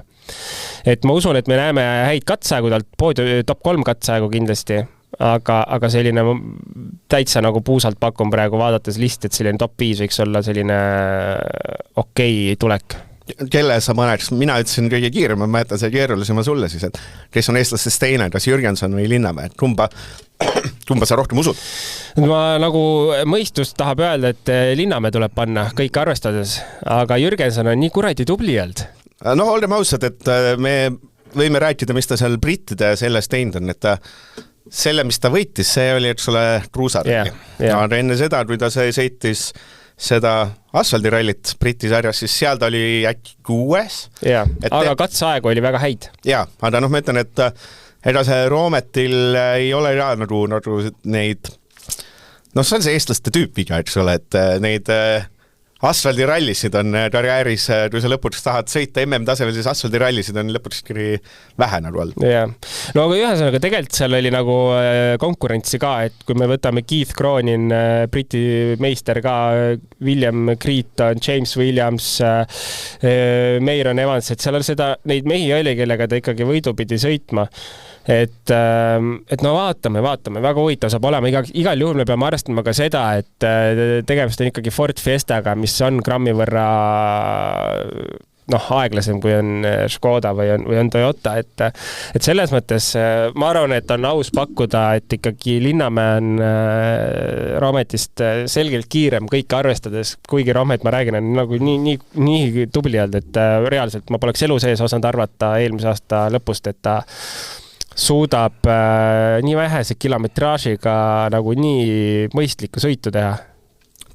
Et ma usun, et me näeme häid katseaegu talt, top 3 katseaegu kindlasti, aga selline täitsa nagu puusalt pakun praegu vaadates listi, et selline top 5 võiks olla selline okei tulek. Kelle sa mõneks? Mina ütlesin kõige kiirem, ma jätan see keerulisema sulle siis, et kes on eestlastest teine, kas Jürgenson või Linnamäe, et kumba sa rohkem usud? Ma nagu mõistust tahab öelda, et Linnamäe tuleb panna kõik arvestades, aga Jürgenson on nii kuradi tubli olnud. No oleme ausad, et me võime rääkida, mis ta seal brittide sellest teinud on, et selle, mis ta võitis, see oli, eks ole, kruusaralli. Aga enne seda, kui ta sõitis seda asfaldirallit Briti sarjas, siis seal ta oli äkki 6. Aga katseaegu oli väga häid. Jaa, aga ma ütlen, et ega see Roometil ei ole nagu neid, see on see eestlaste tüüpiga, eks ole, et neid asfaldirallisid on karjääris, kui sa lõpuks tahad sõita MM-tasemel, siis asfaldirallisid on lõpuks vähe nagu all. No aga ühesõnaga tegelikult seal oli nagu konkurentsi ka, et kui me võtame Keith Cronin, Briti meister ka, William Creeton, James Williams, Meiron Evans, et seal on neid mehi oli, kellega ta ikkagi võidu pidi sõitma. Et no vaatame, väga huvitav saab olema, igal juhul me peame arvestama ka seda, et tegemist on ikkagi Ford Fiestaga, mis on grammi võrra aeglasem kui on Škoda või on Toyota, et selles mõttes ma arvan, et on aus pakkuda, et ikkagi Linnamäe on Roometist selgelt kiirem kõik arvestades, kuigi Roomet, ma räägin, on nagu nii tubli olnud, et reaalselt ma poleks elu sees osanud arvata eelmise aasta lõpust, et ta suudab nii vähese kilometraažiga nagu nii mõistlikku sõitu teha.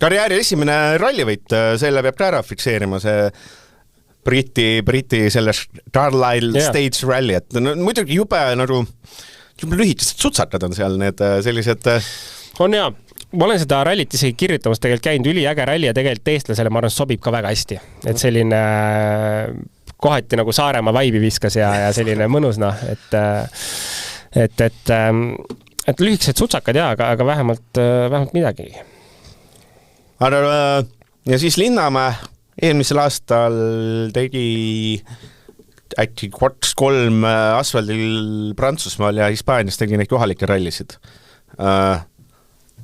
Karjääri esimene rallivõit, selle peab ka ära fikseerima, see Briti selles Carlisle Stage Rally, et muidugi jube lühikesed sutsakad on seal need sellised... On hea. Ma olen seda rallit isegi kirjutamas tegelikult käinud, üliäge ralli ja tegelikult eestlasele ma arvan, sobib ka väga hästi. Et selline kohati nagu Saaremaa vaibi viskas ja selline mõnus, et lühikesed sutsakad aga vähemalt midagi. Ja siis Linnamäe eelmisel aastal tegi äkki 2-3 asfaldil Prantsusmaal ja Hispaanias tegi neid kohalikke rallisid.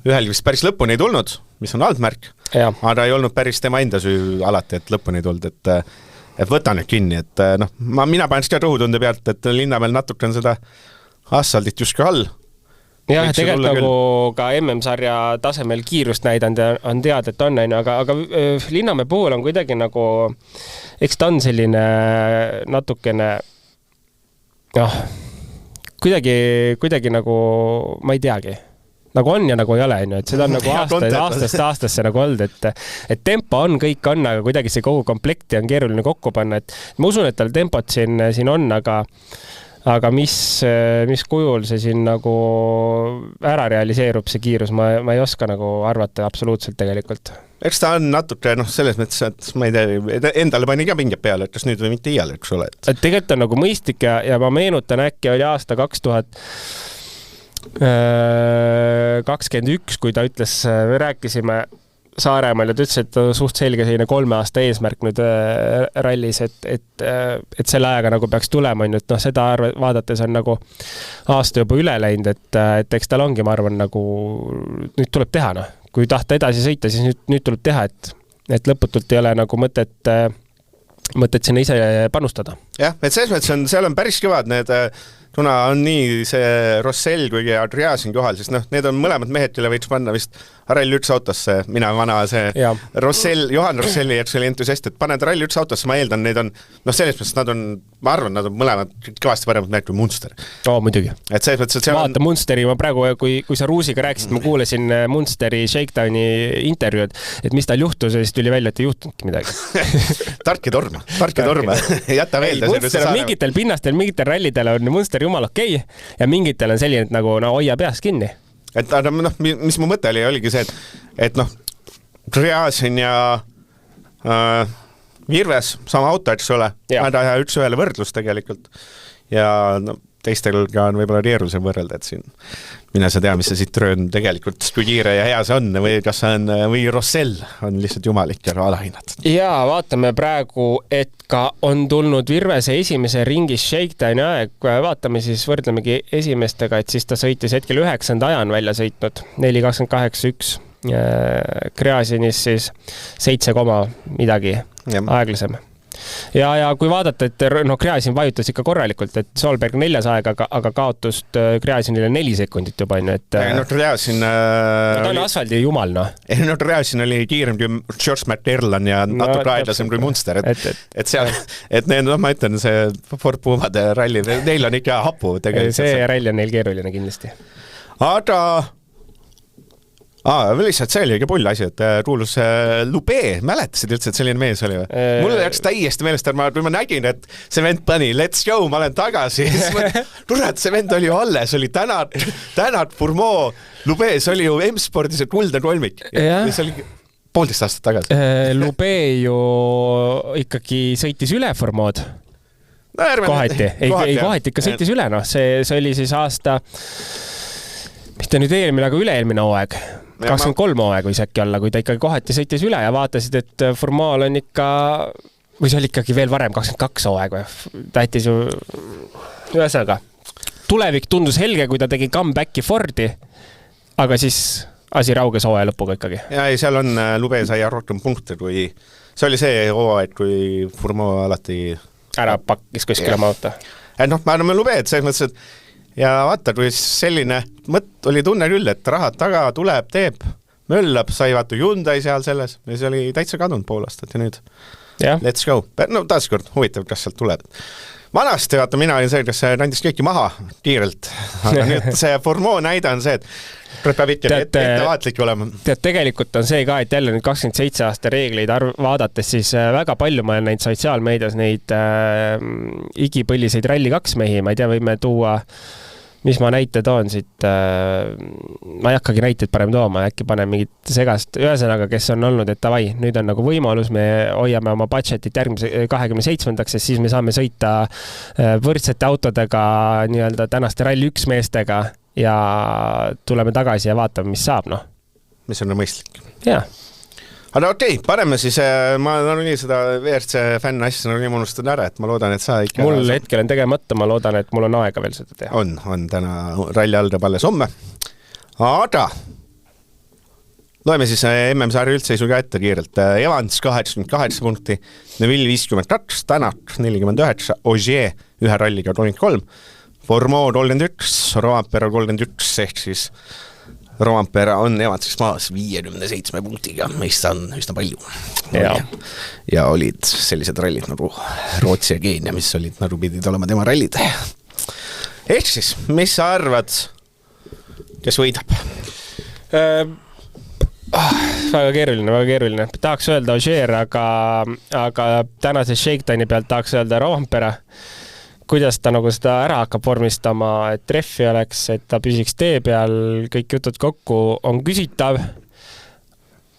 Ühel vist päris lõpuni ei tulnud, mis on altmärk, aga ei olnud päris tema enda süü alati, et lõpuni ei tulnud, et võta nüüd kinni, et mina panen ka rõhutunde pealt, et Linnamäel natuke on seda asfaldit just ka all. Jah, tegelikult nagu ka MM-sarja tasemel kiirust näidanud on teada, et on, aga Linnamäe puhul on kuidagi nagu, eks ta on selline natukene, kuidagi nagu, ma ei teagi, nagu on ja nagu ei ole, et seda on nagu aastasse nagu olnud, et tempo on, kõik on, aga kuidagi see kogu komplekti on keeruline kokku panna, et ma usun, et tal tempot siin on, aga mis kujul see siin nagu ära realiseerub see kiirus, ma ei oska nagu arvata absoluutselt tegelikult. Eks ta on natuke, selles mõttes, et ma ei tea, endale pani ka pinged peale, et kas nüüd või mitte iial, eks ole. Et tegelikult on nagu mõistlik ja ma meenutan äkki oli aasta 2021, kui ta ütles, me rääkisime Saaremaal ja ta ütles, et suht selge selline 3 aasta eesmärk nüüd rallis, et selle ajaga nagu peaks tulema, et seda vaadates on nagu aasta juba üle läinud, et eks tal ongi, ma arvan, nagu nüüd tuleb teha, kui tahta edasi sõita, siis nüüd tuleb teha, et lõputult ei ole nagu mõtet sinna ise panustada. Jah, et selles mõttes seal on päris kõvad need, kuna on nii see Rossell kui Adriasin kohal, siis need on mõlemad mehed, kelle võiks panna vist Rally 1 autosse, mina vana see Johan Rosselli, eks oli entusiast, et paned Rally 1 autosse, ma eeldan, neid on, selles mõttes nad on, ma arvan, nad on mõlemad kõvasti paremad mehed kui Munster. Muidugi. Et selles mõttes, et vaata Munsteri, ma praegu, kui sa Ruusiga rääkisid, ma kuulesin Munsteri Shakedowni intervjuud, et mis tal juhtus ja siis tuli välja, et ei juhtunudki midagi. Tark ja torma. Jäta meelde. Munster on mingitel pinnastel, mingitel rallidel on Munster jumal okei ja mingitel on selline, et nagu hoia peas kinni. Et mis mu mõte oligi see, et Driasin ja Virves, sama auto, eks ole, väga hea üks-ühele võrdlus tegelikult ja no, teistel ka on võib-olla keerulisem võrrelda, et siin mine sa tea, mis see Citroen tegelikult kui kiire ja hea see on või kas see on või Rossell on lihtsalt jumalik ja alahinnad. Ja vaatame praegu, et ka on tulnud Virvese esimese ringis shakedowni aeg. Vaatame siis, võrdlemegi esimestega, et siis ta sõitis hetkel 9. ajan välja sõitnud, 4.28.1. Kreasinis siis 7, midagi aeglasem. Ja kui vaadata, et no Kreasin vajutas ikka korralikult, et Solberg 4. aeg, aga kaotust Kreasinile 4 sekundit juba on. No Kreasin... ta on asfaldi jumal, noh. No Kreasin oli kiirem kui George McTerlan ja natuke aeglasem kui Munster. Et seal, et need, no ma ütlen, see Ford Pumade ralli, neil on ikka hapu tegelikult. See ralli on neil keeruline kindlasti. Aga... lihtsalt see oli ikka pull asi, et kuulus Lube, mäletasid üldse, et selline mees oli või? Mulle läks täiesti meelest, kui ma nägin, et see vend pani let's go, ma olen tagasi. Kurat, see vend oli ju alles, oli Tänat Fourmaux, Lube, see oli ju M-spordis kuldne kolmik. See oli 1,5 aastat tagasi. Lube ju ikkagi sõitis üle Fourmaux'd. Kohati. Ei, kohati ikka sõitis üle, noh. See oli siis aasta... mitte nüüd eelmine, aga üle-eelmine hooaeg. 23 hooaeg võis äkki olla, kui ta ikkagi kohati sõitis üle ja vaatasid, et Fourmaux'l on ikka, või see oli ikkagi veel varem, 22 hooaeg või? Ta jättis ju ühesõnaga. Tulevik tundus helge, kui ta tegi comebacki Fordi, aga siis asi rauges hooaja lõpuga ikkagi. Ja ei, seal on Lube sai rohkem punkte, kui see oli see hooaeg, kui Fourmaux alati ära pakkis kuskile maota. Noh, ma arvan, Lube, et selles mõttes, et ja vaata, kui selline oli tunne küll, et rahad taga tuleb, teeb, möllab, sai vaata Hyundai seal selles ja see oli täitsa kadunud pool aastat ja nüüd let's go. No taaskord huvitav, kas sealt tuleb. Vanasti, vaata, mina olin see, kes kandis kõiki maha kiirelt, aga nüüd see Fourmaux näide on see, et peab ikka ettevaatlik olema. Tegelikult on see ka, et jälle nüüd 27 aasta reegleid vaadates, siis väga palju ma olen näinud sotsiaalmeedias neid igipõlliseid Rally 2 mehi, ma ei tea, võime tuua, mis ma näite toon siit, ma ei hakkagi näiteid parem tooma, äkki panen mingit segast, ühesõnaga, kes on olnud, et davai, nüüd on nagu võimalus, me hoiame oma budgetit järgmise 27-ndaks, siis me saame sõita võrdsete autodega nii-öelda tänaste Rally 1 meestega ja tuleme tagasi ja vaatame, mis saab, noh. Mis on mõistlik. Jaa. Aga okei, paneme siis, ma nii seda VRC fänn asja nii unustan ära, et ma loodan, et sa ikka... Mul hetkel on tegemata, ma loodan, et mul on aega veel seda teha. On täna ralli algab alles homme. Aga loeme siis MM-saari üldseisu ka ette kiirelt. Evans 88 punkti, Neville 52, Tänak 49, Ogier ühe ralliga 33, Fourmaux 31, Rovanpera 31, ehk siis Rovanpera on Evansist maas 57 punktiga, meist on üsna palju. Ja olid sellised rallid nagu Rootsi ja Keenia, mis olid nagu pidid olema tema rallid. Ehk siis, mis sa arvad, kes võidab? Väga keeruline. Tahaks öelda Ogier, aga tänase shakedowni pealt tahaks öelda Rovanpera. Kuidas ta nagu seda ära hakkab vormistama, et treffi oleks, et ta püsiks tee peal, kõik jutud kokku on küsitav,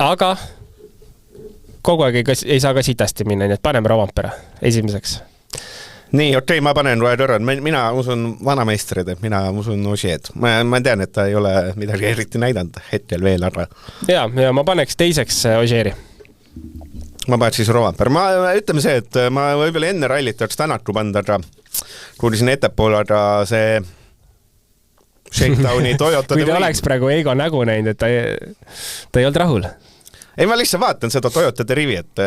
aga kogu aeg ei saa ka sitasti minna, nii et paneme Rovanpera esimeseks. Nii, okei, ma panen roed õrrad. Mina usun vanameistrid, et mina usun Ogier. Ma tean, et ta ei ole midagi eriti näidanud hetkel veel ära. Ja ma paneks teiseks Ogieri. Ma paneks siis Rovanpera. Ma ütleme see, et ma võib-olla enne rallit oleks Tänaku panda, aga kuulisin ettepoole, aga see shakedowni Toyota kui ta oleks praegu Eigo nägu näinud, et ta ei olnud rahul. Ei, ma lihtsalt vaatan seda Toyota Derivi, et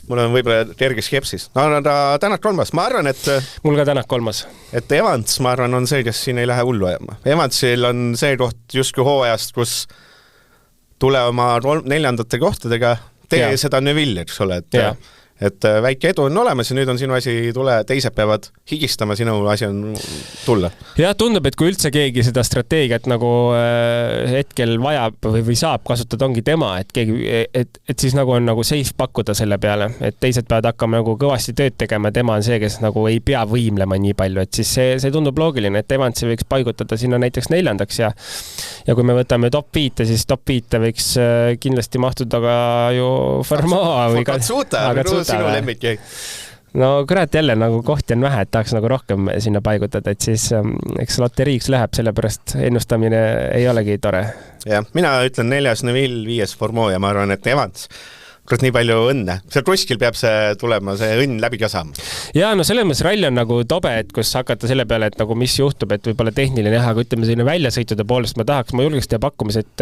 mul on võib-olla kerge skepsis. No, Tänak kolmas. Ma arvan, et... Mul ka Tänak kolmas. Et Evans, ma arvan, on see, kes siin ei lähe hullu ajama. Evansil on see koht justkui hooajast, kus tule oma 4. kohtadega tee seda Neville, eks ole, et väike edu on olemas ja nüüd on sinu asi tule, teised peavad higistama, sinu asi on tulla. Ja tundub, et kui üldse keegi seda strateegiat nagu hetkel vajab või saab kasutada, ongi tema, et siis nagu on nagu safe pakkuda selle peale, et teised peavad hakkama nagu kõvasti tööd tegema, tema on see, kes nagu ei pea võimlema nii palju, et siis see tundub loogiline, et Evansi võiks paigutada sinna näiteks 4. ja kui me võtame top 5, siis top 5 võiks kindlasti mahtuda ka ju Fourmaux või Katsuta, sinu lemmik jäi? No kurat jälle nagu kohti on vähe, et tahaks nagu rohkem sinna paigutada, et siis eks loteriiks läheb, sellepärast ennustamine ei olegi tore. Jah, mina ütlen 4. Neville, 5. Formeau ja ma arvan, et Evans kurat nii palju õnne. Seal kuskil peab see tulema, see õnn läbi ka saama. Ja no selles mõttes ralli on nagu tobe, et kus hakata selle peale, et nagu mis juhtub, et võib-olla tehniline jah, aga ütleme selline väljasõitude poolest ma julgeks teha pakkumise, et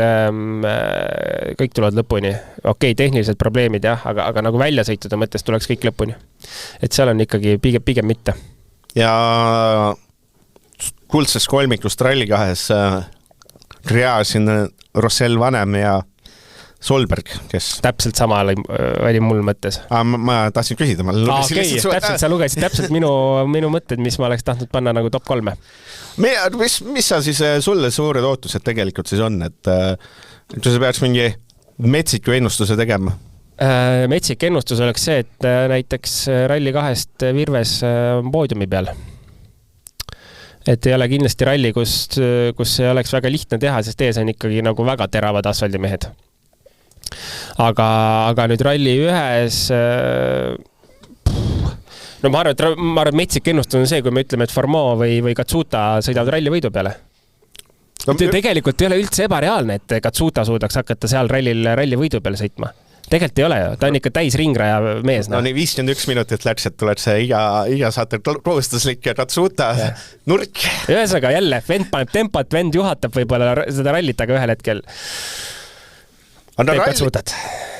kõik tulevad lõpuni. Okei, tehnilised probleemid jah, aga nagu väljasõitude mõttes tuleks kõik lõpuni. Et seal on ikkagi pigem mitte. Ja kuldsest kolmiklust ralli 2 reasin Rossell Vanem ja Solberg, kes... Täpselt sama oli mul mõttes. Ma tahtsin küsida. Täpselt, sa lugesid täpselt minu mõtted, mis ma oleks tahtnud panna nagu top 3. Mis sa siis sulle suured ootused tegelikult siis on, et sa peaks mingi metsiku ennustuse tegema? Metsik ennustus oleks see, et näiteks ralli 2 Virves poodiumi peal. Et ei ole kindlasti ralli, kus see oleks väga lihtne teha, sest ees on ikkagi nagu väga teravad asfaldimehed. Aga nüüd ralli 1 no ma arvan, et metsik ennustus on see, kui me ütleme, et Formeau või Katsuta sõidavad ralli võidu peale. Tegelikult ei ole üldse ebareaalne, et Katsuta suudaks hakata seal ralli võidu peale sõitma. Tegelikult ei ole ju, ta on ikka täis ringraja mees. No nii 51 minutit läks, et tuleb see iga saate kohustuslik ja Katsuta nurk. Ühesõnaga jälle, vend paneb tempot, vend juhatab võib-olla seda rallit, aga ühel hetkel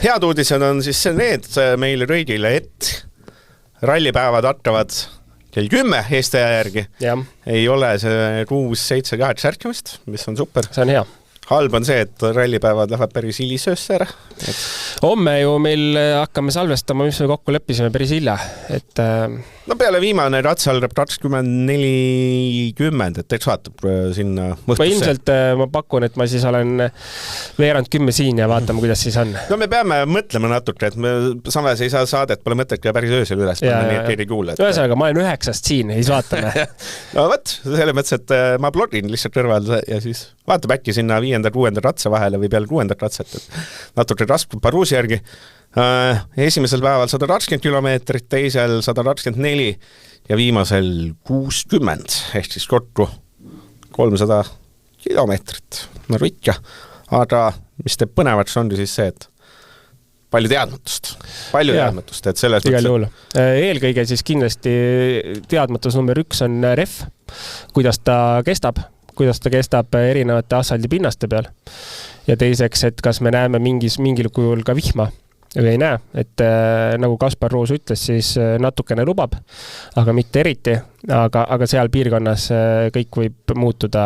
head uudised on siis need meile kõigile, et rallipäevad hakkavad kell 10 Eesti järgi. Ja. Ei ole see 6, 7, 8 särkimist, mis on super. See on hea. Halb on see, et rallipäevad lähevad päris hilisöösse ära. Homme ju meil hakkame salvestama, mis me kokku leppisime päris hilja. Et, no peale viimane ratsa algab 20:40, et eks vaatab sinna mõhtusse. Ma ilmselt ma pakun, et ma siis olen veerand 10 siin ja vaatame, kuidas siis on. No me peame mõtlema natuke, et me samas ei saa saadet, pole mõtet ka päris öösel üles panna, nii et keegi kuule. Ühesõnaga, ma olen 9 siin, siis vaatame. No võt, selle mõttes, et ma blogin lihtsalt kõrval ja siis vaatab äkki sinna 5.–6. ratsa vahele või peale 6. ratsat. Natuke raskub Paruusi järgi. Esimesel päeval 120 kilomeetrit, teisel 124 ja viimasel 60, ehk siis kokku 300 kilomeetrit. No rikka. Aga mis teeb põnevaks on siis see, et palju teadmatust, et selles mõttes. Eelkõige siis kindlasti teadmatus number 1 on ref, kuidas ta kestab erinevate asfaldipinnaste peal. Ja teiseks, et kas me näeme mingil kujul ka vihma või ei näe, et nagu Kaspar Ruus ütles, siis natukene lubab, aga mitte eriti, aga seal piirkonnas kõik võib muutuda,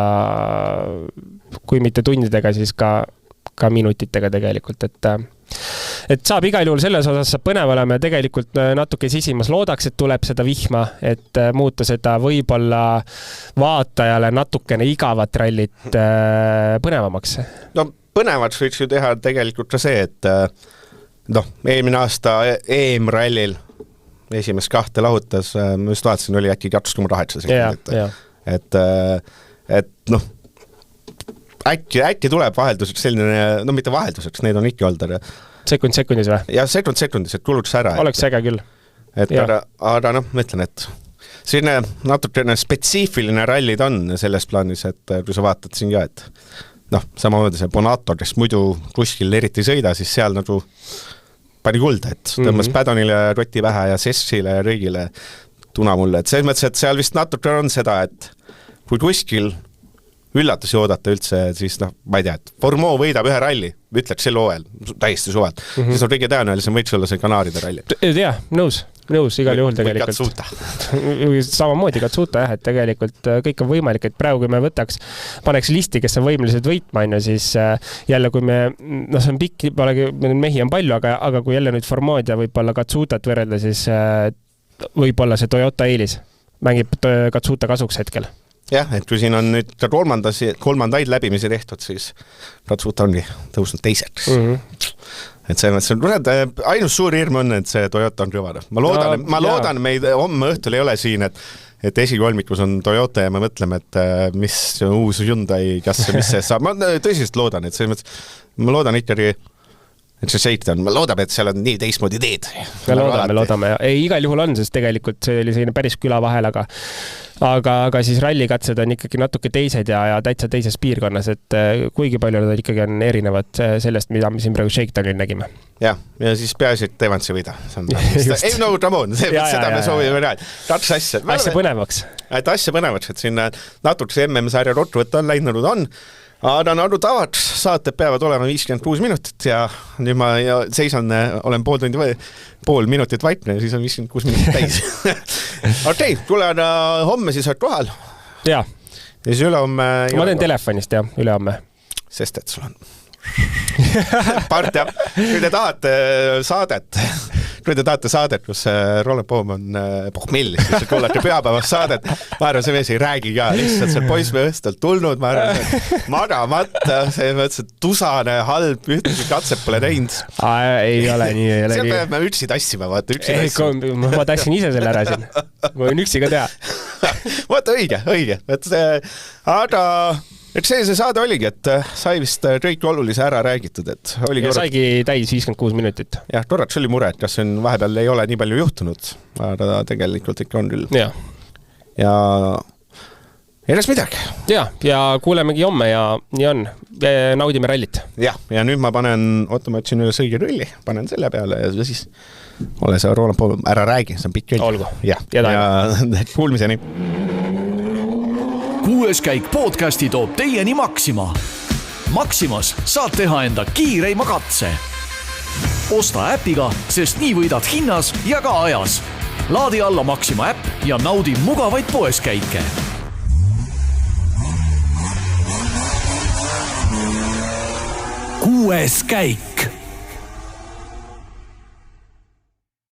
kui mitte tundidega, siis ka minutitega tegelikult, et saab igal juhul selles osas saab põnev olema ja tegelikult natuke sisimas loodaks, et tuleb seda vihma, et muuta seda võib-olla vaatajale natukene igavat rallit põnevamaks. No põnevaks võiks ju teha tegelikult ka see, et eelmine aasta EM-rallil esimest 2 lahutas, ma just vaatasin, oli äkki 2,8 sekundit. Et äkki tuleb vahelduseks selline, mitte vahelduseks, neid on ikka olnud. Sekundis või? Ja sekundis, et kuluks ära. Oleks äge küll. Aga ma ütlen, et selline natukene spetsiifiline rallid on selles plaanis, et kui sa vaatad siin ka, et samamoodi see Bonato, kes muidu kuskil eriti ei sõida, siis seal nagu pani kulda, et tõmbas Padonile roti vähe ja Sessile ja kõigile tuna mulle. Et selles mõttes, et seal vist natuke on seda, et kui kuskil üllatusi oodata üldse, siis ma ei tea, et Formeau võidab ühe ralli, ütleks sel hooajal, täiesti suvalt, siis on kõige tõenäolisem võiks olla see Kanaaride ralli. Jah, nõus igal juhul tegelikult. Samamoodi Katsuta jah, et tegelikult kõik on võimalik, et praegu kui me paneks listi, kes on võimelised võitma, siis jälle kui see on pikk, mehi on palju, aga kui jälle nüüd Formeaud ja võib-olla Katsutat võrrelda, siis võib-olla see Toyota eelis mängib Katsuta kasuks hetkel. Jah, et kui siin on nüüd kolmandaid läbimisi tehtud, siis Katsuta ongi tõusnud teiseks. Et see ainus suur hirm on, et see Toyota on kõvada. Ma loodan, meid homme õhtul ei ole siin, et esikolmikus on Toyota ja me mõtleme, et mis uus Hyundai, mis see saab. Ma tõsiselt loodan, et ma loodan ikkagi et see Shakedown, ma loodab, et seal on nii teistmoodi teed. Me loodame. Ei, igal juhul on, sest tegelikult see oli selline päris küla vahel, aga siis rallikatsed on ikkagi natuke teised ja täitsa teises piirkonnas, et kuigi palju nad ikkagi on erinevad sellest, mida me siin praegu Shakedownil nägime. Ja siis peaasi, et Evansi võida. Ei, no, Ramon, seda me soovime näha. Asja põnevaks. Et asja põnevaks, et siin natuke MM-sarja rotruvõtt on läinud on. Aga nagu tavad, saated peavad olema 56 minutit ja nüüd ma seisan, olen pool minutit vaikne ja siis on 56 minutit täis. Okei, kuule, homme siis oled kohal. Ja. Ja siis ülehomme... Ma teen telefonist, jah, ülehomme. Sest et sul on... Part, jah. Kui te tahate saadet, kus Roland Poom on pohmellis, siis kuulete pühapäevast saadet. Ma arvan, see mees ei räägi ka. Lihtsalt see poissme õhtult tulnud. Ma arvan, see magamata, see mõttes tusane, halb, ühtegi katset pole teinud. Ei ole nii. See peab me üksi tassima, vaata. Ma tassin ise selle ära siin. Ma võin üksi ka teha. Vaata, õige. Aga... Et see saade oligi, et sai vist kõik olulise ära räägitud, et oli ja saigi täis 56 minutit. Jah, korraks oli mure, et kas siin vahepeal ei ole nii palju juhtunud, aga tegelikult ikka on küll. Ja edes midagi. Ja kuulemegi homme ja nii on. Naudime rallit. Ja nüüd ma ma otsin üle õige rulli, panen selle peale ja siis ole see Roland Poom, ära räägi, see on pikk rulli. Olgu. Ja kuulmiseni. 6. käik podcasti toob teieni Maxima. Maximas saad teha enda kiireima katse. Osta äpiga, sest nii võidad hinnas ja ka ajas. Laadi alla Maxima äpp ja naudi mugavaid poeskäike. 6. käik.